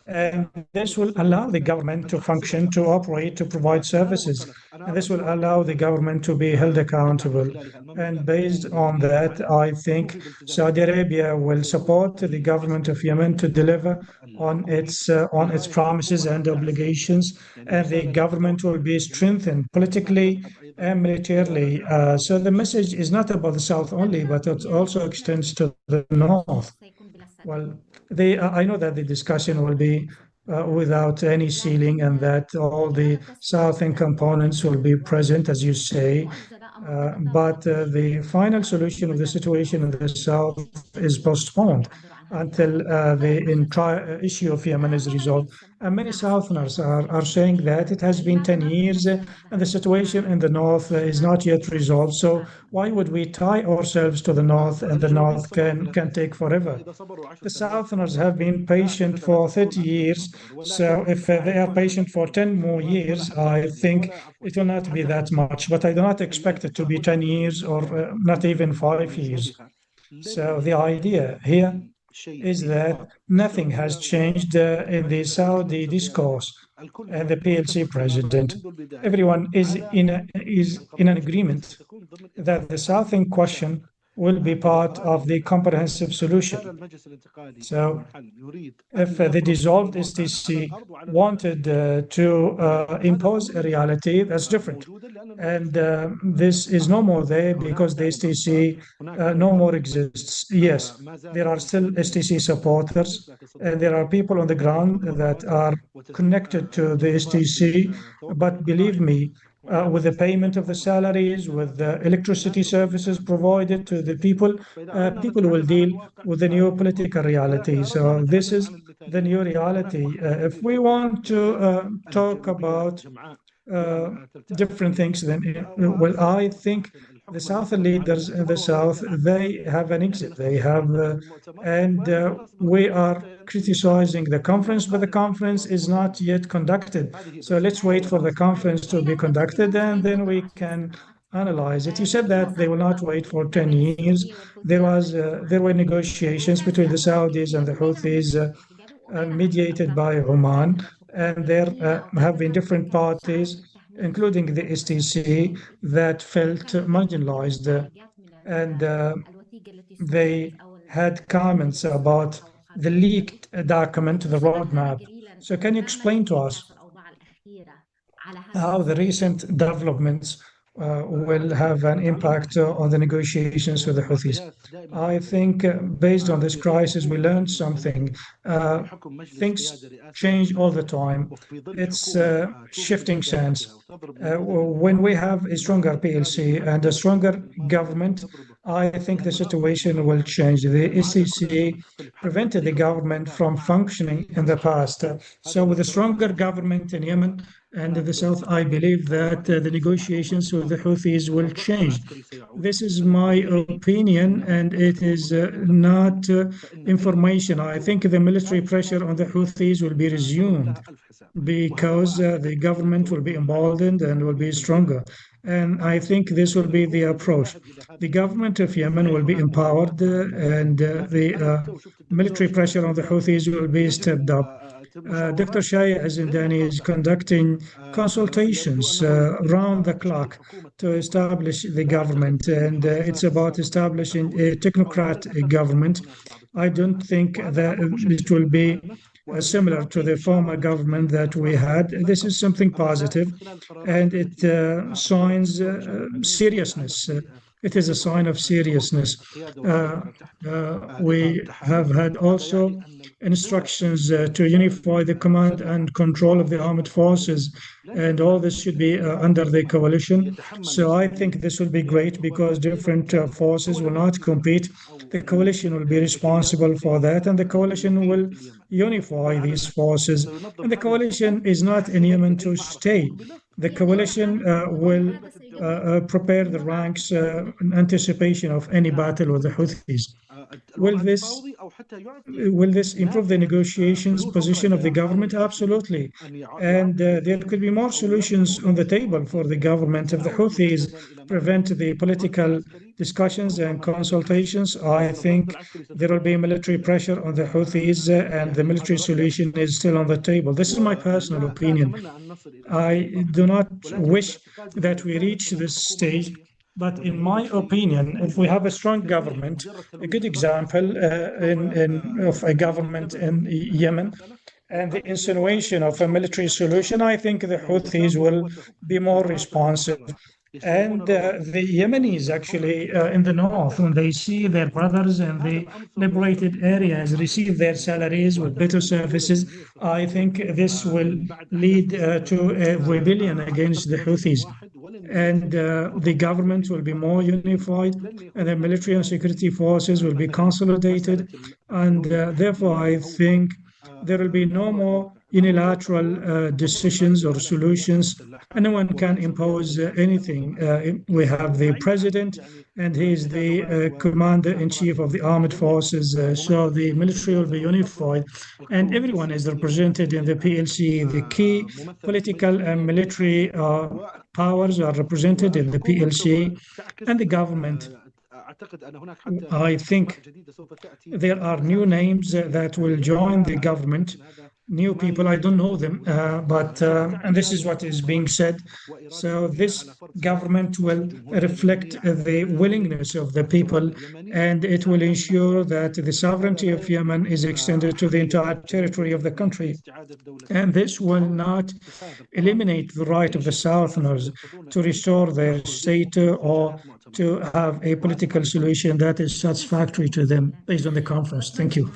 Speaker 1: And this will allow the government to function, to operate, to provide services. And this will allow the government to be held accountable. And based on that, I think Saudi Arabia will support the government of Yemen to deliver on its promises and obligations, and the government will be strengthened politically and militarily. So the message is not about the south only, but it also extends to the north. Well, I know that the discussion will be without any ceiling, and that all the southern components will be present, as you say. But the final solution of the situation in the south is postponed until the entire issue of Yemen is resolved. And many Southerners are saying that it has been 10 years and the situation in the north is not yet resolved. So why would we tie ourselves to the north, and the north can take forever? The Southerners have been patient for 30 years. So if they are patient for 10 more years, I think it will not be that much. But I do not expect it to be 10 years or not even 5 years. So the idea here is that nothing has changed in the Saudi discourse and the PLC president. Everyone is in an agreement that the Southern question will be part of the comprehensive solution. So if the dissolved STC wanted to impose a reality, that's different. And this is no more there because the STC no more exists. Yes, there are still STC supporters, and there are people on the ground that are connected to the STC, but believe me, with the payment of the salaries, with the electricity services provided to the people, people will deal with the new political reality. So this is the new reality. If we want to talk about different things, then well, I think the Southern leaders in the South, they have an exit. They have, and we are criticizing the conference, but the conference is not yet conducted. So let's wait for the conference to be conducted, and then we can analyze it. You said that they will not wait for 10 years. There were negotiations
Speaker 2: وكان
Speaker 1: between
Speaker 2: في
Speaker 1: the
Speaker 2: أطراف
Speaker 1: Saudis and the
Speaker 2: كتير منهم
Speaker 1: Houthis,
Speaker 2: استجابوا وغيرها لم
Speaker 1: mediated by
Speaker 2: يستجب.
Speaker 1: Oman, and there
Speaker 2: اليمنية أو
Speaker 1: have been
Speaker 2: غيرها
Speaker 1: different
Speaker 2: كانت شعارات
Speaker 1: parties,
Speaker 2: التحميش
Speaker 1: including the
Speaker 2: والمساندة
Speaker 1: STC, that felt
Speaker 2: وكان هناك كثير من
Speaker 1: marginalized,
Speaker 2: الخارجات من
Speaker 1: and
Speaker 2: الوثيقة التي
Speaker 1: they
Speaker 2: استخدمت أو
Speaker 1: had
Speaker 2: البيانات
Speaker 1: comments
Speaker 2: التي استخدمت
Speaker 1: about
Speaker 2: حول
Speaker 1: the
Speaker 2: خارجية البلد.
Speaker 1: leaked document, the
Speaker 2: استشهد هذا
Speaker 1: roadmap.
Speaker 2: قليلا
Speaker 1: So can you
Speaker 2: تماما
Speaker 1: explain to us
Speaker 2: بانعكاس الأوضاع الأخيرة على هذا
Speaker 1: how the
Speaker 2: المسار
Speaker 1: recent
Speaker 2: السياسي؟
Speaker 1: developments will have an impact on the negotiations with the Houthis? I think based on this crisis, we learned something. Things change all the time. It's shifting sands. When we have a stronger PLC and a stronger government, I think the situation will change. The ECC prevented the government from functioning in the past. So with a stronger government in Yemen and in the south, I believe that the negotiations with the Houthis will change. This is my opinion, and it is not information. I think the military pressure on the Houthis will be resumed because the government will be emboldened and will be stronger. And I think this will be the approach. The government of Yemen will be empowered, and the military pressure on the Houthis will be stepped up. Dr. Shaya Azindani is conducting consultations round the clock to establish the government, and it's about establishing a technocrat government. I don't think that it will be similar to the former government that we had. This is something positive, and it signs seriousness. It is a sign of seriousness. We have had also instructions to unify the command and control of the armed forces, and all this should be under the coalition. So I think this will be great because different forces will not compete. The coalition will be responsible for that, and the coalition will unify these forces. And the coalition is not in Yemen to stay. The coalition will prepare the ranks in anticipation of any battle with the Houthis. Will this improve the negotiations position of the government? Absolutely. And there could be more solutions on the table for the government. If the Houthis prevent the political discussions and consultations, I think there will be military pressure on the Houthis, and the military solution is still on the table. This is my personal opinion. I do not wish that we reach this stage, but in my opinion, if we have a strong government, a good example of a government in Yemen, and the insinuation of a military solution, I think the Houthis will be more responsive. And the Yemenis actually in the north, when they see their brothers in the liberated areas receive their salaries with better services, I think this will lead to a rebellion against the Houthis. And the government will be more unified, and the military and security forces will be consolidated. And therefore, I think there will be no more unilateral decisions or solutions, and no one can impose anything. We have the president, and he is the commander-in-chief of the armed forces, so the military will be unified, and everyone is represented in the PLC. The key political and military powers are represented in the PLC, and the government. I think there are new names that will join the government, new people. I don't know them, but and this is what is being said. So this government will reflect the willingness of the people, and it will ensure that the sovereignty of Yemen is extended to the entire territory of the country. And this will not eliminate the right of the Southerners to restore their state or to have a political solution that is satisfactory to them based on the conference. Thank you.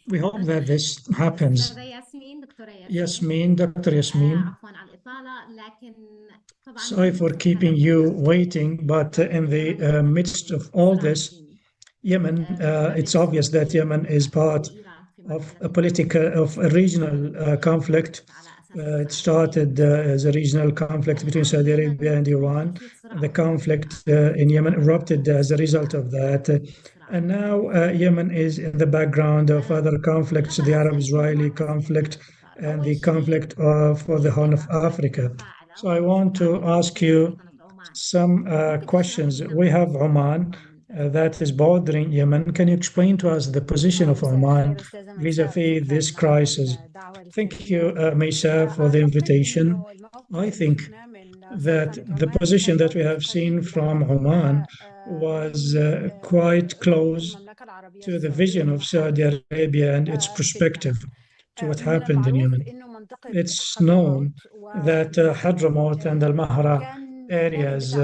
Speaker 1: We hope that this happens. Yasmin, Dr. Yasmin. Sorry for keeping you waiting, but in the midst of all this, Yemen, it's obvious that Yemen is part of a regional conflict. It started as a regional conflict between Saudi Arabia and Iran. The conflict in Yemen erupted as a result of that. And now Yemen is in the background of other conflicts, the Arab-Israeli conflict and the conflict for the Horn of Africa. So I want to ask you, some questions. We have Oman that is bordering Yemen. Can you explain to us the position of Oman vis-a-vis this crisis? Thank you, Meisa, for the invitation. I think that the position that we have seen from Oman was quite close to the vision of Saudi Arabia and its perspective to what happened in Yemen. It's known that Hadramaut and Al Mahra areas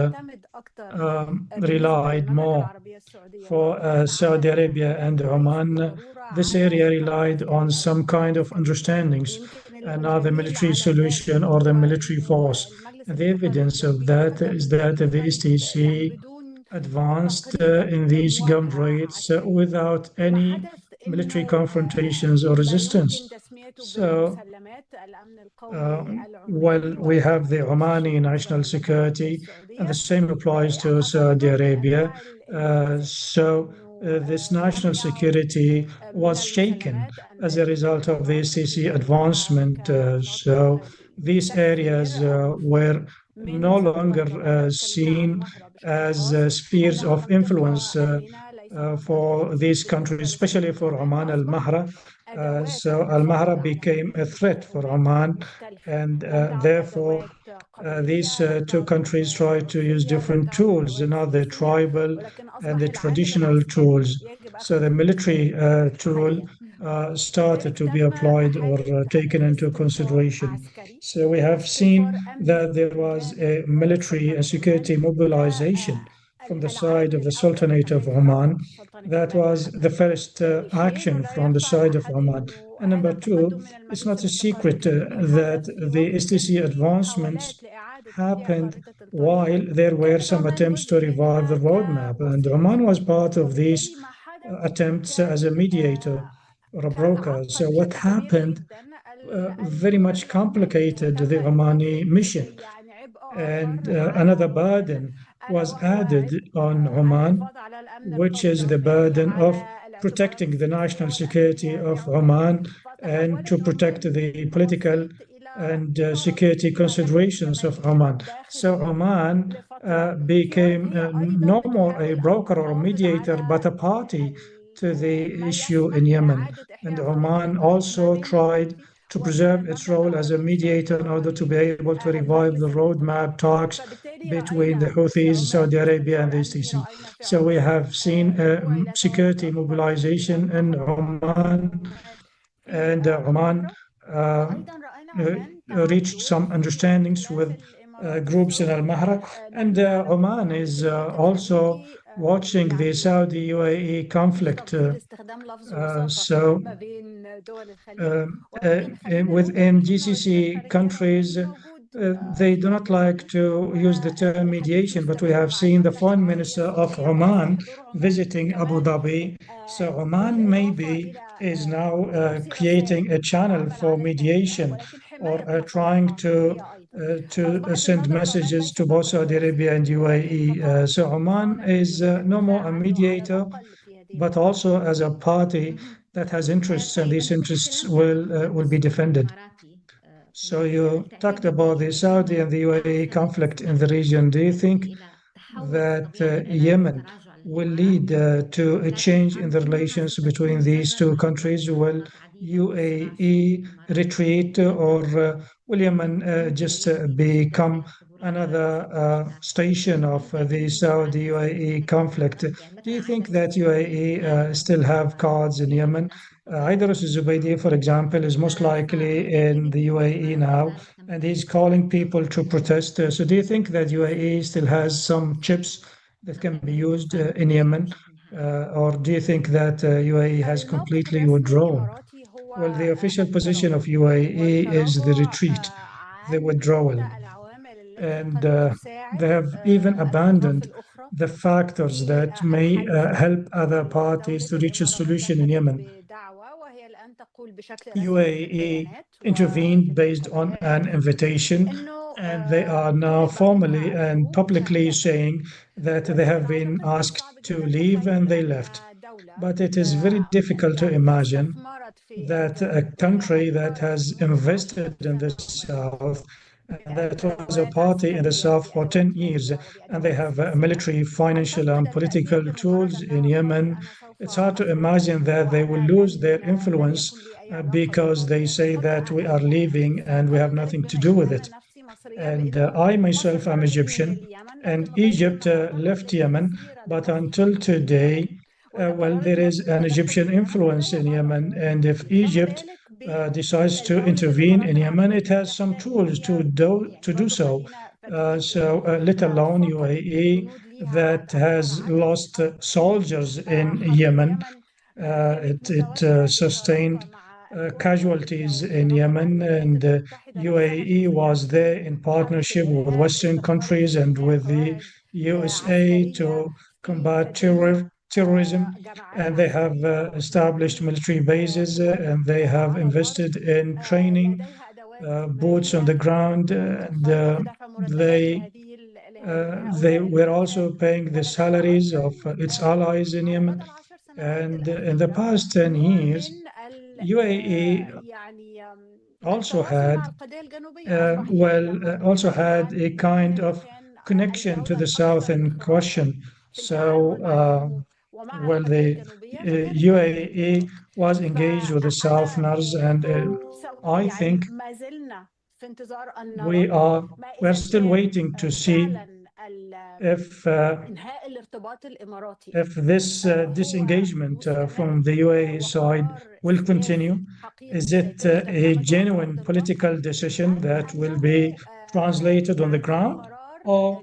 Speaker 1: relied more for Saudi Arabia and Oman. This area relied on some kind of understandings, another military solution or the military force. And the evidence of that is that the STC advanced in these gun raids without any military confrontations or resistance. So, while we have the Omani national security, and the same applies to Saudi Arabia, this national security was shaken as a result of the SCC advancement. So these areas were no longer seen as spheres of influence for these countries, especially for Oman Al Mahra. So Al Mahra became a threat for Oman, and therefore these two countries tried to use different tools, the tribal and the traditional tools. So the military tool started to be applied or taken into consideration. So we have seen that there was a military and security mobilization from the side of the Sultanate of Oman. That was the first action from the side of Oman. And number two, it's not a secret that the STC advancements happened while there were some attempts to revive the roadmap. And Oman was part of these attempts as a mediator or a broker. So what happened very much complicated the Omani mission. And another burden was added on Oman, which is the burden of protecting the national security of Oman and to protect the political and security considerations of Oman. So Oman became no more a broker or a mediator, but a party to the issue in Yemen. And Oman also tried to preserve its role as a mediator in order to be able to revive the roadmap talks between the Houthis, Saudi Arabia, and the STC. So we have seen security mobilization in Oman, and Oman reached some understandings with groups in Al Mahra, and Oman is also watching the Saudi UAE conflict. Within GCC countries, they do not like to use the term mediation, but we have seen the foreign minister of Oman visiting Abu Dhabi. So Oman maybe is now creating a channel for mediation or trying to send messages to both Saudi Arabia and UAE. So Oman is no more a mediator, but also as a party that has interests, and these interests will be defended. So you talked about the Saudi and the UAE conflict in the region. Do you think that Yemen will lead to a change in the relations between these two countries? Will UAE retreat, or will Yemen just become another station of the Saudi-UAE conflict? Do you think that UAE still have cards in Yemen? Idris Zubaydi, for example, is most likely in the UAE now, and he's calling people to protest. So do you think that UAE still has some chips that can be used in Yemen? Or do you think that UAE has completely withdrawn? Well, the official position of UAE is the retreat, the withdrawal. And they have even abandoned the factors that may help other parties to reach a solution in Yemen. UAE intervened based on an invitation, and they are now formally and publicly saying that they have been asked to leave and they left. But it is very difficult to imagine that a country that has invested in the South And that was a party in the south for 10 years. And they have military, financial, and political tools in Yemen. It's hard to imagine that they will lose their influence because they say that we are leaving and we have nothing to do with it. And I myself am Egyptian, and Egypt left Yemen, but until today, well, there is an Egyptian influence in Yemen, and if Egypt decides to intervene in Yemen, it has some tools to do so. Let alone UAE that has lost soldiers in Yemen. It sustained casualties in Yemen, and UAE was there in partnership with Western countries and with the USA to combat terrorism. And they have established military bases and they have invested in training boots on the ground, and they were also paying the salaries of its allies in Yemen. And in the past 10 years, UAE also had also had a kind of connection to the south in question. The UAE was engaged with the Southerners, and I think we're still waiting to see if this disengagement from the UAE side will continue. Is it a genuine political decision that will be translated on the ground, or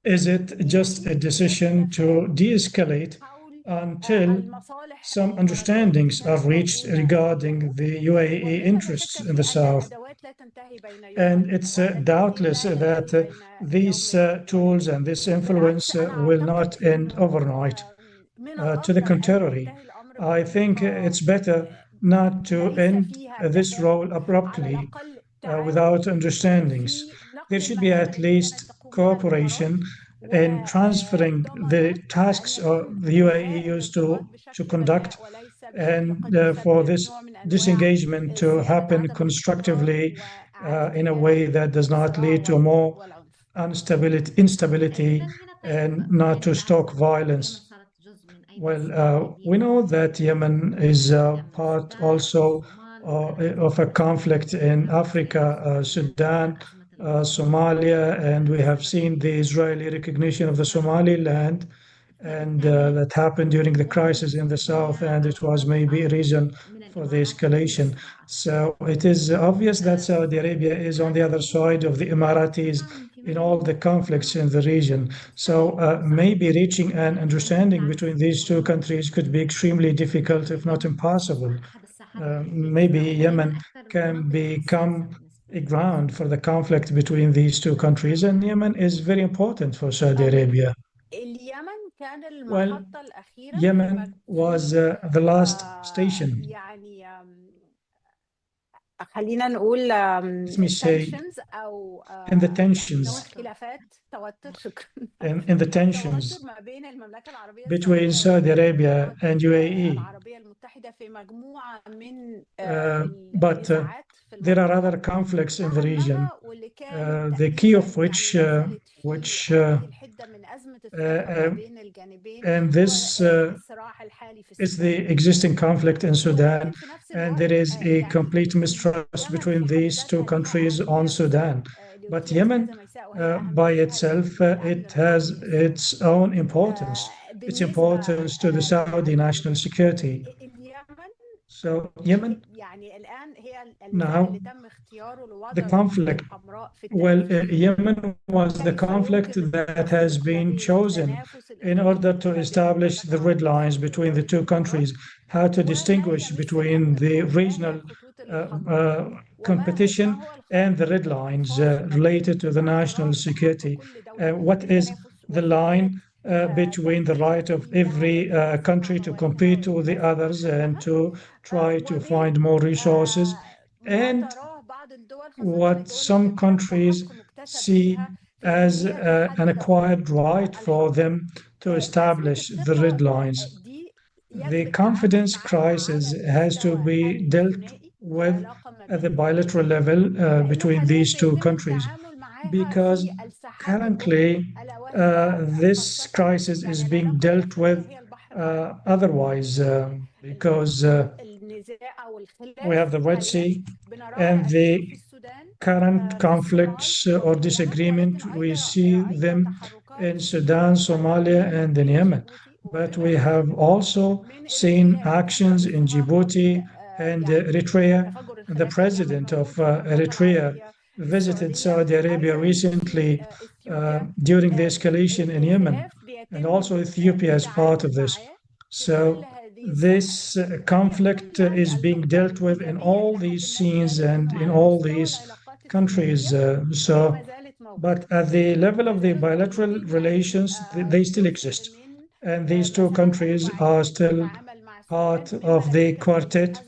Speaker 1: is it just a decision to de-escalate until some understandings are reached regarding the UAE interests in the south? And it's doubtless that these tools and this influence will not end overnight. To the contrary, I think it's better not to end this role abruptly without understandings. There should be at least cooperation in transferring the tasks the UAE used to conduct, and for this disengagement to happen constructively in a way that does not lead to more instability and not to stoke violence. We know that Yemen is part also of a conflict in Africa, Sudan, Somalia, and we have seen the Israeli recognition of the Somaliland, and that happened during the crisis in the south, and it was maybe a reason for the escalation. So it is obvious that Saudi Arabia is on the other side of the Emiratis in all the conflicts in the region. So maybe reaching an understanding between these two countries could be extremely difficult, if not impossible. Maybe Yemen can become a ground for the conflict between these two countries, and Yemen is very important for Saudi Arabia. Well, Yemen was the last station. Let me say, in the tensions between Saudi Arabia and UAE. But there are other conflicts in the region, the key of which and this is the existing conflict in Sudan, and there is a complete mistrust between these two countries on Sudan. But Yemen, by itself, it has its own importance. Its importance to the Saudi national security. So Yemen, now the conflict, Yemen was the conflict that has been chosen in order to establish the red lines between the two countries, how to distinguish between the regional competition and the red lines related to the national security. What is the line between the right of every country to compete with the others and to try to find more resources, and what some countries see as an acquired right for them to establish the red lines. The confidence crisis has to be dealt with at the bilateral level between these two countries, because currently this crisis is being dealt with otherwise, because we have the Red Sea and the current conflicts or disagreement, we see them in Sudan, Somalia, and in Yemen. But we have also seen actions in Djibouti and Eritrea. The president of Eritrea visited Saudi Arabia recently during the escalation in Yemen, and also Ethiopia as part of this. So this conflict is being dealt with in all these scenes and in all these countries. But at the level of the bilateral relations, they still exist. And these two countries are still part of the quartet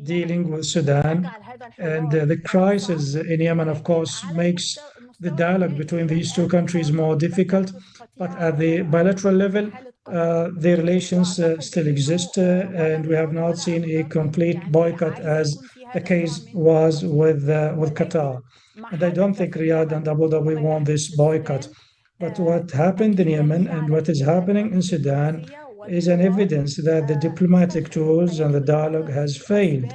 Speaker 1: dealing with Sudan. And the crisis in Yemen, of course, makes the dialogue between these two countries more difficult. But at the bilateral level, the relations still exist, and we have not seen a complete boycott as the case was with Qatar. And I don't think Riyadh and Abu Dhabi want this boycott. But what happened in Yemen and what is happening in Sudan is an evidence that the diplomatic tools and the dialogue has failed.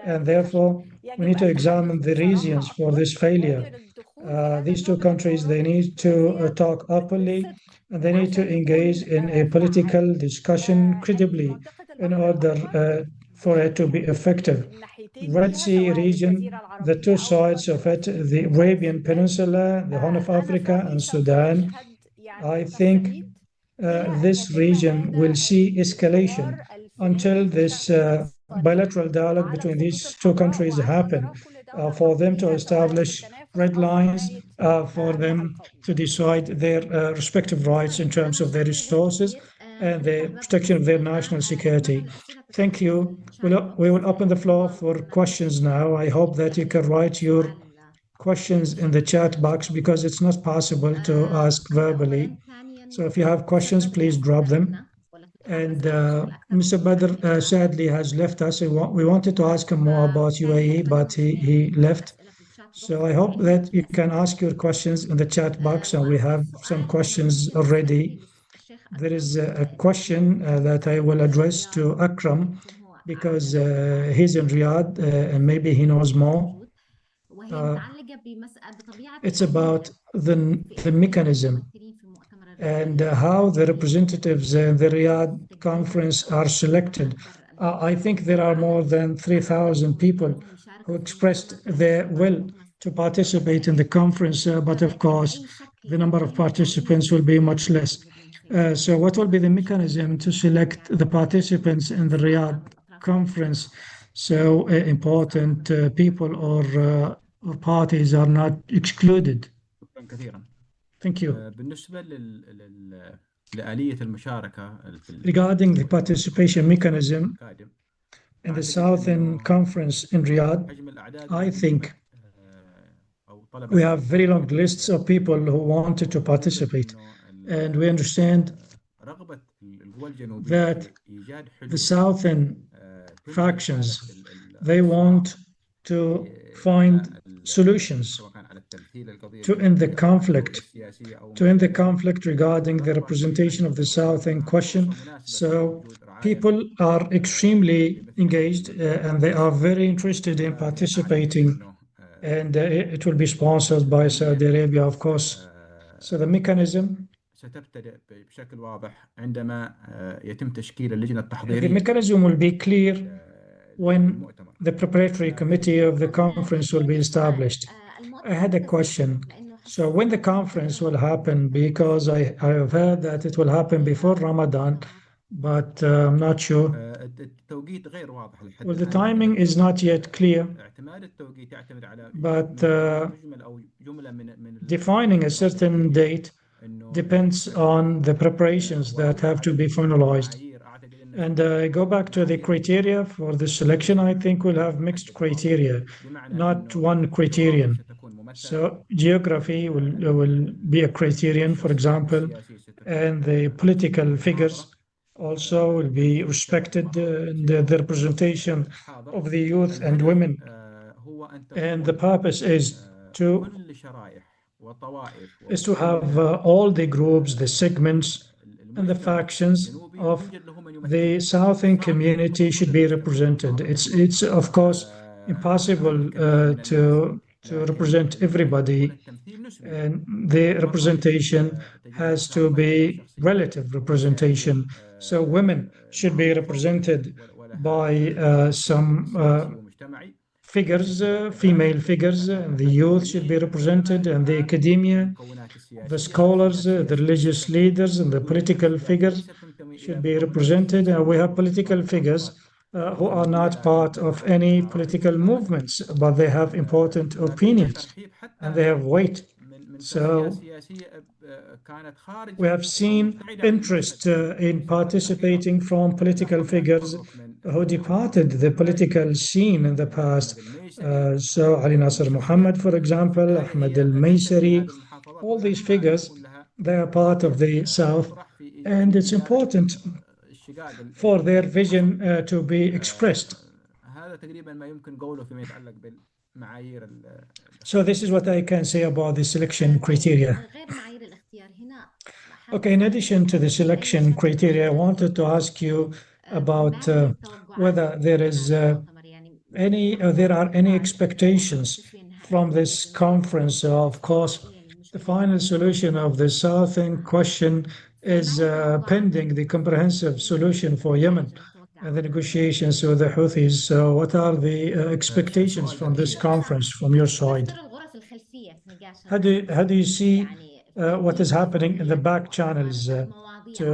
Speaker 1: And therefore, we need to examine the reasons for this failure. These two countries, they need to talk openly, and they need to engage in a political discussion credibly in order for it to be effective. Red Sea region, the two sides of it, the Arabian Peninsula, the Horn of Africa, and Sudan, I think this region will see escalation until this bilateral dialogue between these two countries happen, for them to establish red lines, for them to decide their respective rights in terms of their resources and the protection of their national security. Thank you. We will open the floor for questions now. I hope that you can write your questions in the chat box because it's not possible to ask verbally. So if you have questions, please drop them. And Mr. Badr sadly has left us. We wanted to ask him more about UAE, but he left. So I hope that you can ask your questions in the chat box, and we have some questions already. There is a question that I will address to Akram because he's in Riyadh and maybe he knows more. It's about the mechanism and how the representatives in the Riyadh conference are selected. I think there are more than 3,000 people who expressed their will to participate in the conference, but of course, the number of participants will be much less. So what will be the mechanism to select the participants in the Riyadh conference so important people or parties are not excluded?
Speaker 5: شكرا كثيرا.
Speaker 1: Thank you.
Speaker 5: بالنسبة لآلية المشاركة
Speaker 1: Regarding the participation mechanism
Speaker 5: القادم
Speaker 1: in the Southern Conference in Riyadh,
Speaker 5: حجم الأعداد
Speaker 1: I think
Speaker 5: أو طلب
Speaker 1: we have very long lists of people who wanted to participate. And we understand
Speaker 5: رغبة القوى الجنوبية
Speaker 1: that
Speaker 5: في إيجاد
Speaker 1: the
Speaker 5: حلول
Speaker 1: Southern factions, they want to find solutions
Speaker 5: سواء كان على التمثيل القضية
Speaker 1: to end the conflict,
Speaker 5: السياسية أو
Speaker 1: to end the conflict regarding the representation of the South in question. So people are extremely engaged and they are very interested in participating, and it will be sponsored by Saudi Arabia, of course. So the mechanism,
Speaker 5: ستبتدئ بشكل واضح عندما يتم تشكيل اللجنة
Speaker 1: the
Speaker 5: التحضيرية
Speaker 1: mechanism will be clear when the preparatory committee of the conference will be established. I had a question. So when the conference will happen, because I have heard that it will happen before Ramadan, but I'm not sure.
Speaker 5: التوقيت غير واضح لحد
Speaker 1: Well, the
Speaker 5: الآن.
Speaker 1: timing is not yet clear,
Speaker 5: اعتماد التوقيت يعتمد على
Speaker 1: but
Speaker 5: مجمل أو جملة من
Speaker 1: defining a certain date depends on the preparations that have to be finalized.
Speaker 5: معايير أعتقد أن
Speaker 1: And I go back to the criteria for the selection. I think we'll have mixed criteria, not one criterion.
Speaker 5: ستكون ممثلة
Speaker 1: So geography will be a criterion, for example, and the political figures also will be respected, the representation of the youth and women And the purpose to
Speaker 5: كل شرائح وطوائف
Speaker 1: is to
Speaker 5: وفصول
Speaker 1: have all the groups, the segments, and the
Speaker 5: المجتمع
Speaker 1: factions
Speaker 5: الجنوبي
Speaker 1: of
Speaker 5: يوجد له من
Speaker 1: the
Speaker 5: يمثلهم.
Speaker 1: southern
Speaker 5: صعب
Speaker 1: community
Speaker 5: يمثلون
Speaker 1: should
Speaker 5: كل
Speaker 1: be
Speaker 5: المجتمع.
Speaker 1: represented. It's of course impossible
Speaker 5: عدد كبير من الناس،
Speaker 1: to
Speaker 5: لكن
Speaker 1: represent
Speaker 5: يكون
Speaker 1: everybody,
Speaker 5: التمثيل نسبي.
Speaker 1: and the representation has to be relative representation. So women should be represented by some figures, female figures, and the youth should be represented, and the academia, the scholars, the religious leaders, and the political figures should be represented. And we have political figures who are not part of any political movements, but they have important opinions and they have weight. So we have seen interest in participating from political figures who departed the political scene in the past. So Ali Nasser Muhammad, for example, Ahmed al-Maysari, all these figures, they are part of the South, and it's important for their vision to be expressed. So this is what I can say about the selection criteria. Okay, in addition to the selection criteria, I wanted to ask you about whether there is there are any expectations from this conference. Of course, the final solution of the Southern question is pending the comprehensive solution for Yemen and the negotiations with the Houthis. So what are the expectations from this conference from your side? How do you see what is happening in the back channels to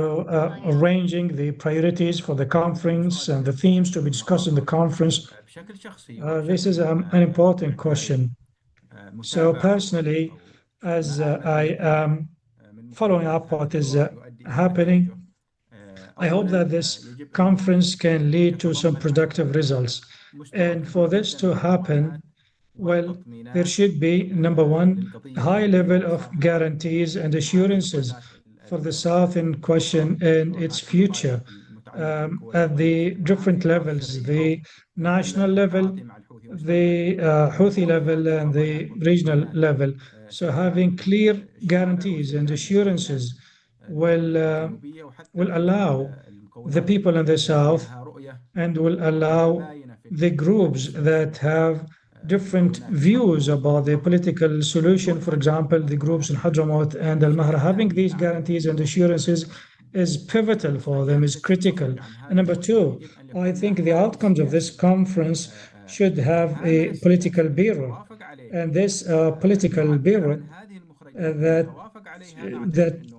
Speaker 1: arranging the priorities for the conference and the themes to be discussed in the conference? This is an important question. So personally, as I am following up what is happening, I hope that this conference can lead to some productive results. And for this to happen, well, there should be, number one, a high level of guarantees and assurances for the South in question and its future at the different levels, the national level, the Houthi level, and the regional level. So having clear guarantees and assurances will allow the people in the South and will allow the groups that have different views about the political solution, for example, the groups in Hadramaut and Al-Mahra, having these guarantees and assurances is pivotal for them, is critical. And number two, I think the outcomes of this conference should have a political bureau. And this political bureau that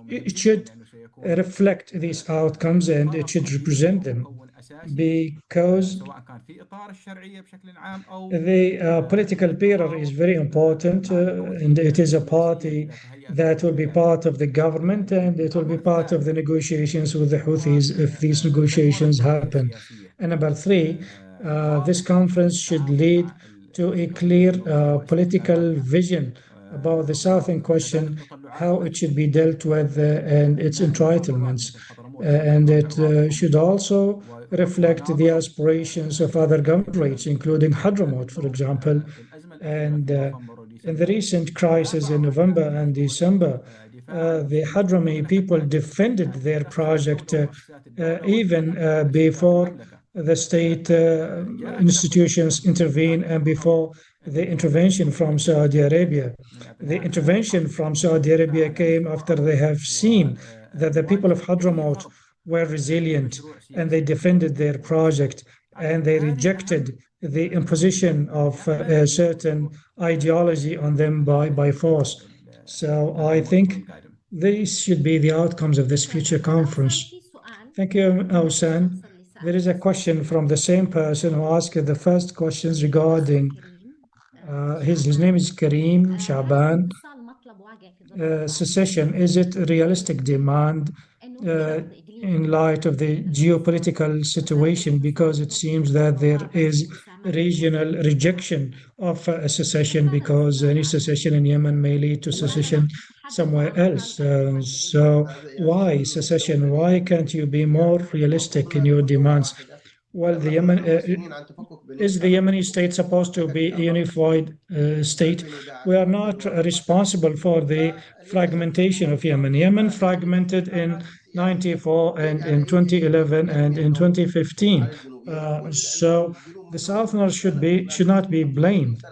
Speaker 1: it should reflect these outcomes and it should represent them, because the political bureau is very important and it is a party that will be part of the government and it will be part of the negotiations with the Houthis if these negotiations happen. And number three, this conference should lead to a clear political vision about the Southern question, how it should be dealt with and its entitlements. And it should also reflect the aspirations of other governorates, including Hadramaut, for example. And in the recent crisis in November and December, the Hadrami people defended their project even before the state institutions intervene and before the intervention from Saudi Arabia. The intervention from Saudi Arabia came after they have seen that the people of Hadramaut were resilient and they defended their project and they rejected the imposition of a certain ideology on them by force. So I think these should be the outcomes of this future conference. Thank you, Hussein. There is a question from the same person who asked the first questions regarding his name is Kareem Shaban. Secession, is it a realistic demand in light of the geopolitical situation? Because it seems that there is regional rejection of a secession because any secession in Yemen may lead to secession somewhere else. So why secession? Why can't you be more realistic in your demands? Well, the
Speaker 3: نحن
Speaker 1: Yemen
Speaker 3: مسؤولين عن تفكك
Speaker 1: is the
Speaker 3: بنين
Speaker 1: Yemeni state supposed to be a unified state? We are not responsible for the fragmentation of Yemen. Yemen fragmented in 94 and in 2011 and in 2015. So the Southerners should not be blamed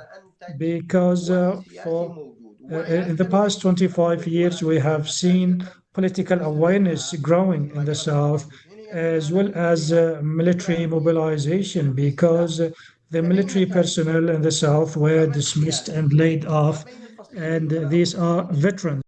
Speaker 1: because in the past 25 years we have seen political awareness growing in the South as well as military mobilization because the military personnel in the South were dismissed and laid off, and these are veterans.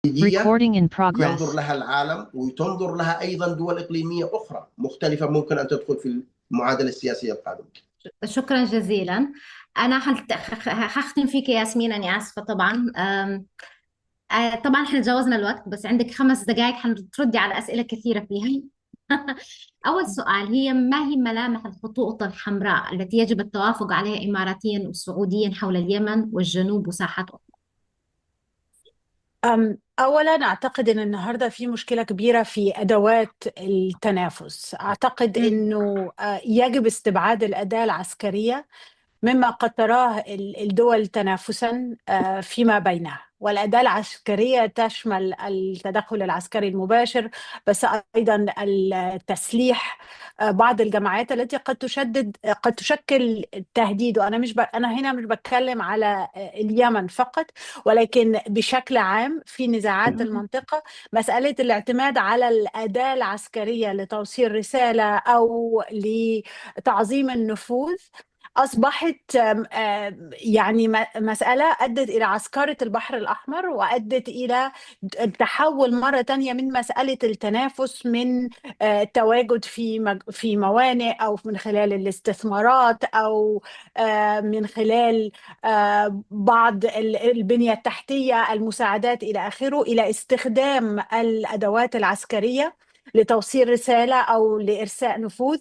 Speaker 6: Recording in progress.
Speaker 3: ينظر لها العالم وتنظر لها أيضا دول إقليمية أخرى مختلفة ممكن أن تدخل في المعادلة السياسية القادمة.
Speaker 2: شكرا جزيلا. أنا هختم فيك ياسمين، أنا آسفة طبعا. طبعا احنا تجاوزنا الوقت، بس عندك 5 دقائق حتردي على أسئلة كثيرة فيها. أول سؤال هي: ما هي ملامح الخطوط الحمراء التي يجب التوافق عليها إماراتيا وسعوديا حول اليمن والجنوب وساحته؟
Speaker 6: أولا أعتقد أن النهاردة في مشكلة كبيرة في أدوات التنافس. أعتقد أنه يجب استبعاد الأداة العسكرية مما قد تراه الدول تنافسا فيما بينها، والأداة العسكرية تشمل التدخل العسكري المباشر، بس أيضا التسليح بعض الجماعات التي قد تشكل تهديد. وأنا أنا هنا مش بتكلم على اليمن فقط، ولكن بشكل عام في نزاعات المنطقة مسألة الاعتماد على الأداة العسكرية لتوصيل رسالة أو لتعظيم النفوذ أصبحت يعني مسألة أدت إلى عسكرة البحر الأحمر، وأدت إلى التحول مرة تانية من مسألة التنافس من التواجد في موانئ أو من خلال الاستثمارات أو من خلال بعض البنية التحتية، المساعدات إلى آخره، إلى استخدام الأدوات العسكرية لتوصيل رسالة أو لإرساء نفوذ.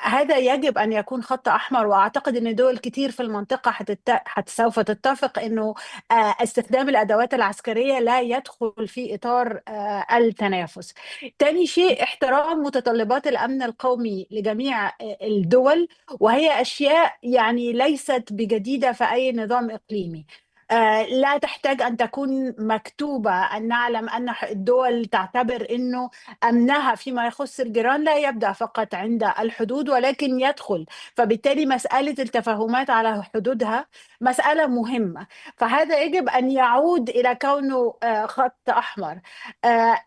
Speaker 6: هذا يجب أن يكون خط أحمر، وأعتقد أن دول كتير في المنطقة سوف تتفق أنه استخدام الأدوات العسكرية لا يدخل في إطار التنافس. تاني شيء: احترام متطلبات الأمن القومي لجميع الدول، وهي أشياء يعني ليست بجديدة في أي نظام إقليمي. لا تحتاج أن تكون مكتوبة. أن نعلم أن الدول تعتبر أنه أمنها فيما يخص الجيران لا يبدأ فقط عند الحدود ولكن يدخل، فبالتالي مسألة التفاهمات على حدودها مسألة مهمة. فهذا يجب أن يعود إلى كونه خط أحمر.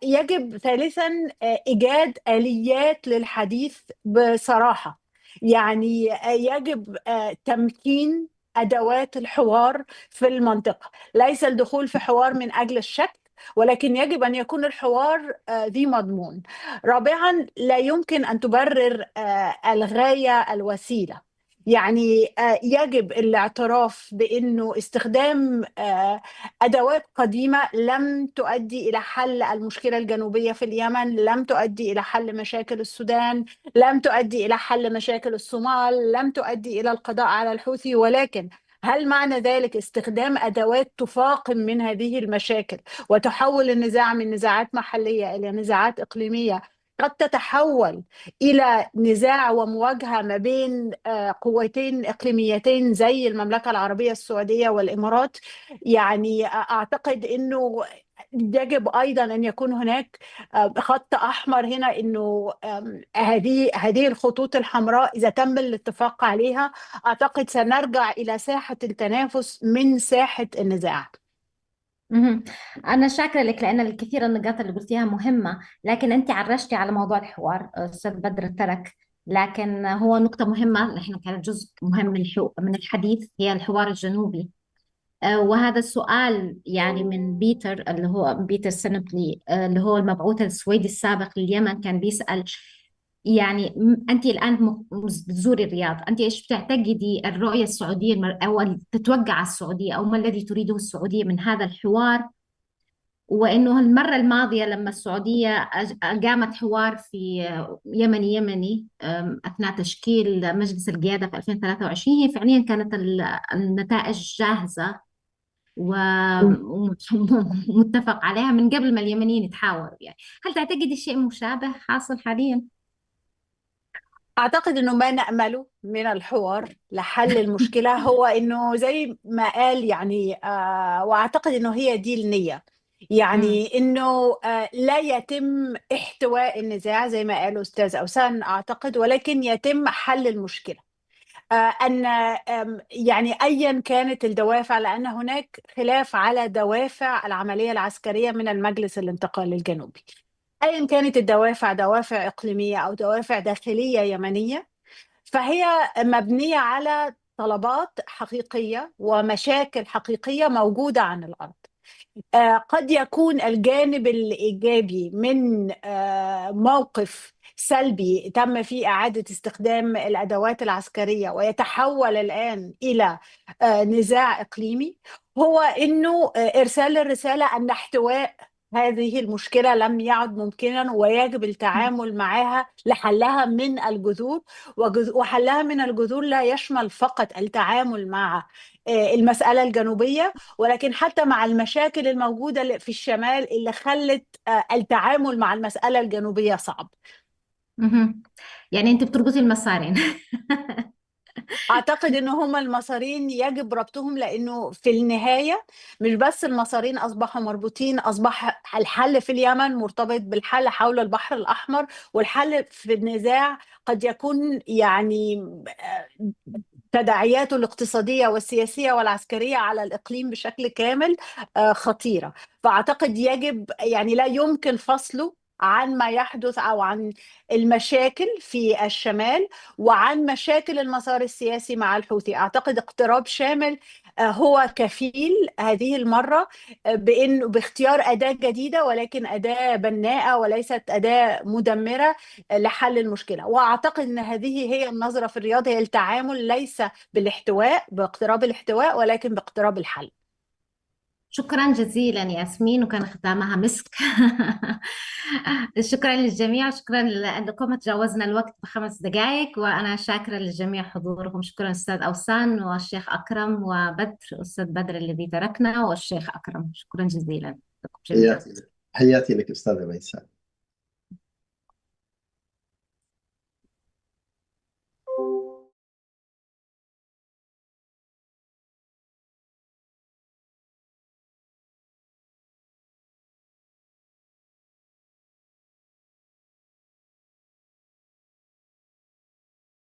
Speaker 6: يجب ثالثا إيجاد آليات للحديث بصراحة. يعني يجب تمكين أدوات الحوار في المنطقة، ليس الدخول في حوار من أجل الشك، ولكن يجب أن يكون الحوار ذي مضمون. رابعا: لا يمكن أن تبرر الغاية الوسيلة. يعني يجب الاعتراف بأنه استخدام أدوات قديمة لم تؤدي إلى حل المشكلة الجنوبية في اليمن، لم تؤدي إلى حل مشاكل السودان، لم تؤدي إلى حل مشاكل الصومال، لم تؤدي إلى القضاء على الحوثي. ولكن هل معنى ذلك استخدام أدوات تفاقم من هذه المشاكل وتحول النزاع من نزاعات محلية إلى نزاعات إقليمية قد تتحول إلى نزاع ومواجهة ما بين قوتين إقليميتين زي المملكة العربية السعودية والإمارات؟ يعني أعتقد أنه يجب أيضا أن يكون هناك خط أحمر هنا، أنه هذه الخطوط الحمراء إذا تم الاتفاق عليها أعتقد سنرجع إلى ساحة التنافس من ساحة النزاع.
Speaker 2: أنا شاكرة لك لأن الكثير النقاط اللي قلتيها مهمة، لكن أنت عرجتي على موضوع الحوار. أستاذ بدر ترك لكن هو نقطة مهمة، نحن كانت جزء مهم من الحديث هي الحوار الجنوبي. وهذا السؤال يعني من بيتر، اللي هو بيتر سنبلي، اللي هو المبعوث السويدي السابق لليمن، كان بيسأل يعني أنت الآن بتزوري الرياض، أنت إيش بتعتقدي الرؤية السعودية أو تتوقع السعودية، أو ما الذي تريده السعودية من هذا الحوار؟ وإنه المرة الماضية لما السعودية قامت حوار في يمني أثناء تشكيل مجلس القيادة في 2023، هي فعليا كانت النتائج جاهزة ومتفق عليها من قبل ما اليمنيين يتحاوروا. يعني هل تعتقدي شيء مشابه حاصل حاليا؟
Speaker 6: أعتقد إنه ما نأمله من الحوار لحل المشكلة هو إنه زي ما قال يعني وأعتقد إنه هي دي النية، يعني إنه لا يتم احتواء النزاع زي ما قال أستاذ أوسان أعتقد، ولكن يتم حل المشكلة. أن يعني أيا كانت الدوافع، لأن هناك خلاف على دوافع العملية العسكرية من المجلس الانتقالي الجنوبي. أيا كانت الدوافع، دوافع إقليمية أو دوافع داخلية يمنية، فهي مبنية على طلبات حقيقية ومشاكل حقيقية موجودة عن الأرض. قد يكون الجانب الإيجابي من موقف سلبي تم فيه إعادة استخدام الأدوات العسكرية ويتحول الآن إلى نزاع إقليمي، هو إنه إرسال الرسالة أن احتواء هذه المشكلة لم يعد ممكنا، ويجب التعامل معها لحلها من الجذور. وحلها من الجذور لا يشمل فقط التعامل مع المسألة الجنوبية، ولكن حتى مع المشاكل الموجودة في الشمال اللي خلت التعامل مع المسألة الجنوبية صعب.
Speaker 2: يعني أنت بتربطي المسارين.
Speaker 6: أعتقد إن هما المسارين يجب ربطهم، لأنه في النهاية مش بس المسارين أصبحوا مربوطين، أصبح الحل في اليمن مرتبط بالحل حول البحر الأحمر، والحل في النزاع قد يكون يعني تداعياته الاقتصادية والسياسية والعسكرية على الإقليم بشكل كامل خطيرة. فأعتقد يجب يعني لا يمكن فصله عن ما يحدث أو عن المشاكل في الشمال وعن مشاكل المسار السياسي مع الحوثي. أعتقد اقتراب شامل هو كفيل هذه المرة بأنه باختيار أداة جديدة، ولكن أداة بناءة وليست أداة مدمرة لحل المشكلة. وأعتقد أن هذه هي النظرة في الرياض، هي التعامل ليس بالاحتواء باقتراب الاحتواء ولكن باقتراب الحل.
Speaker 2: شكرا جزيلا ياسمين، وكان ختامها مسك. شكرا للجميع، شكرا لأنكم تجاوزنا الوقت ب5 دقائق، وأنا شاكرة للجميع حضورهم. شكرا أستاذ أوسان والشيخ أكرم وبدر، أستاذ بدر اللي بيتركنا والشيخ أكرم، شكرا جزيلا لكم جميعا.
Speaker 3: حياتي لك أستاذة ميساء.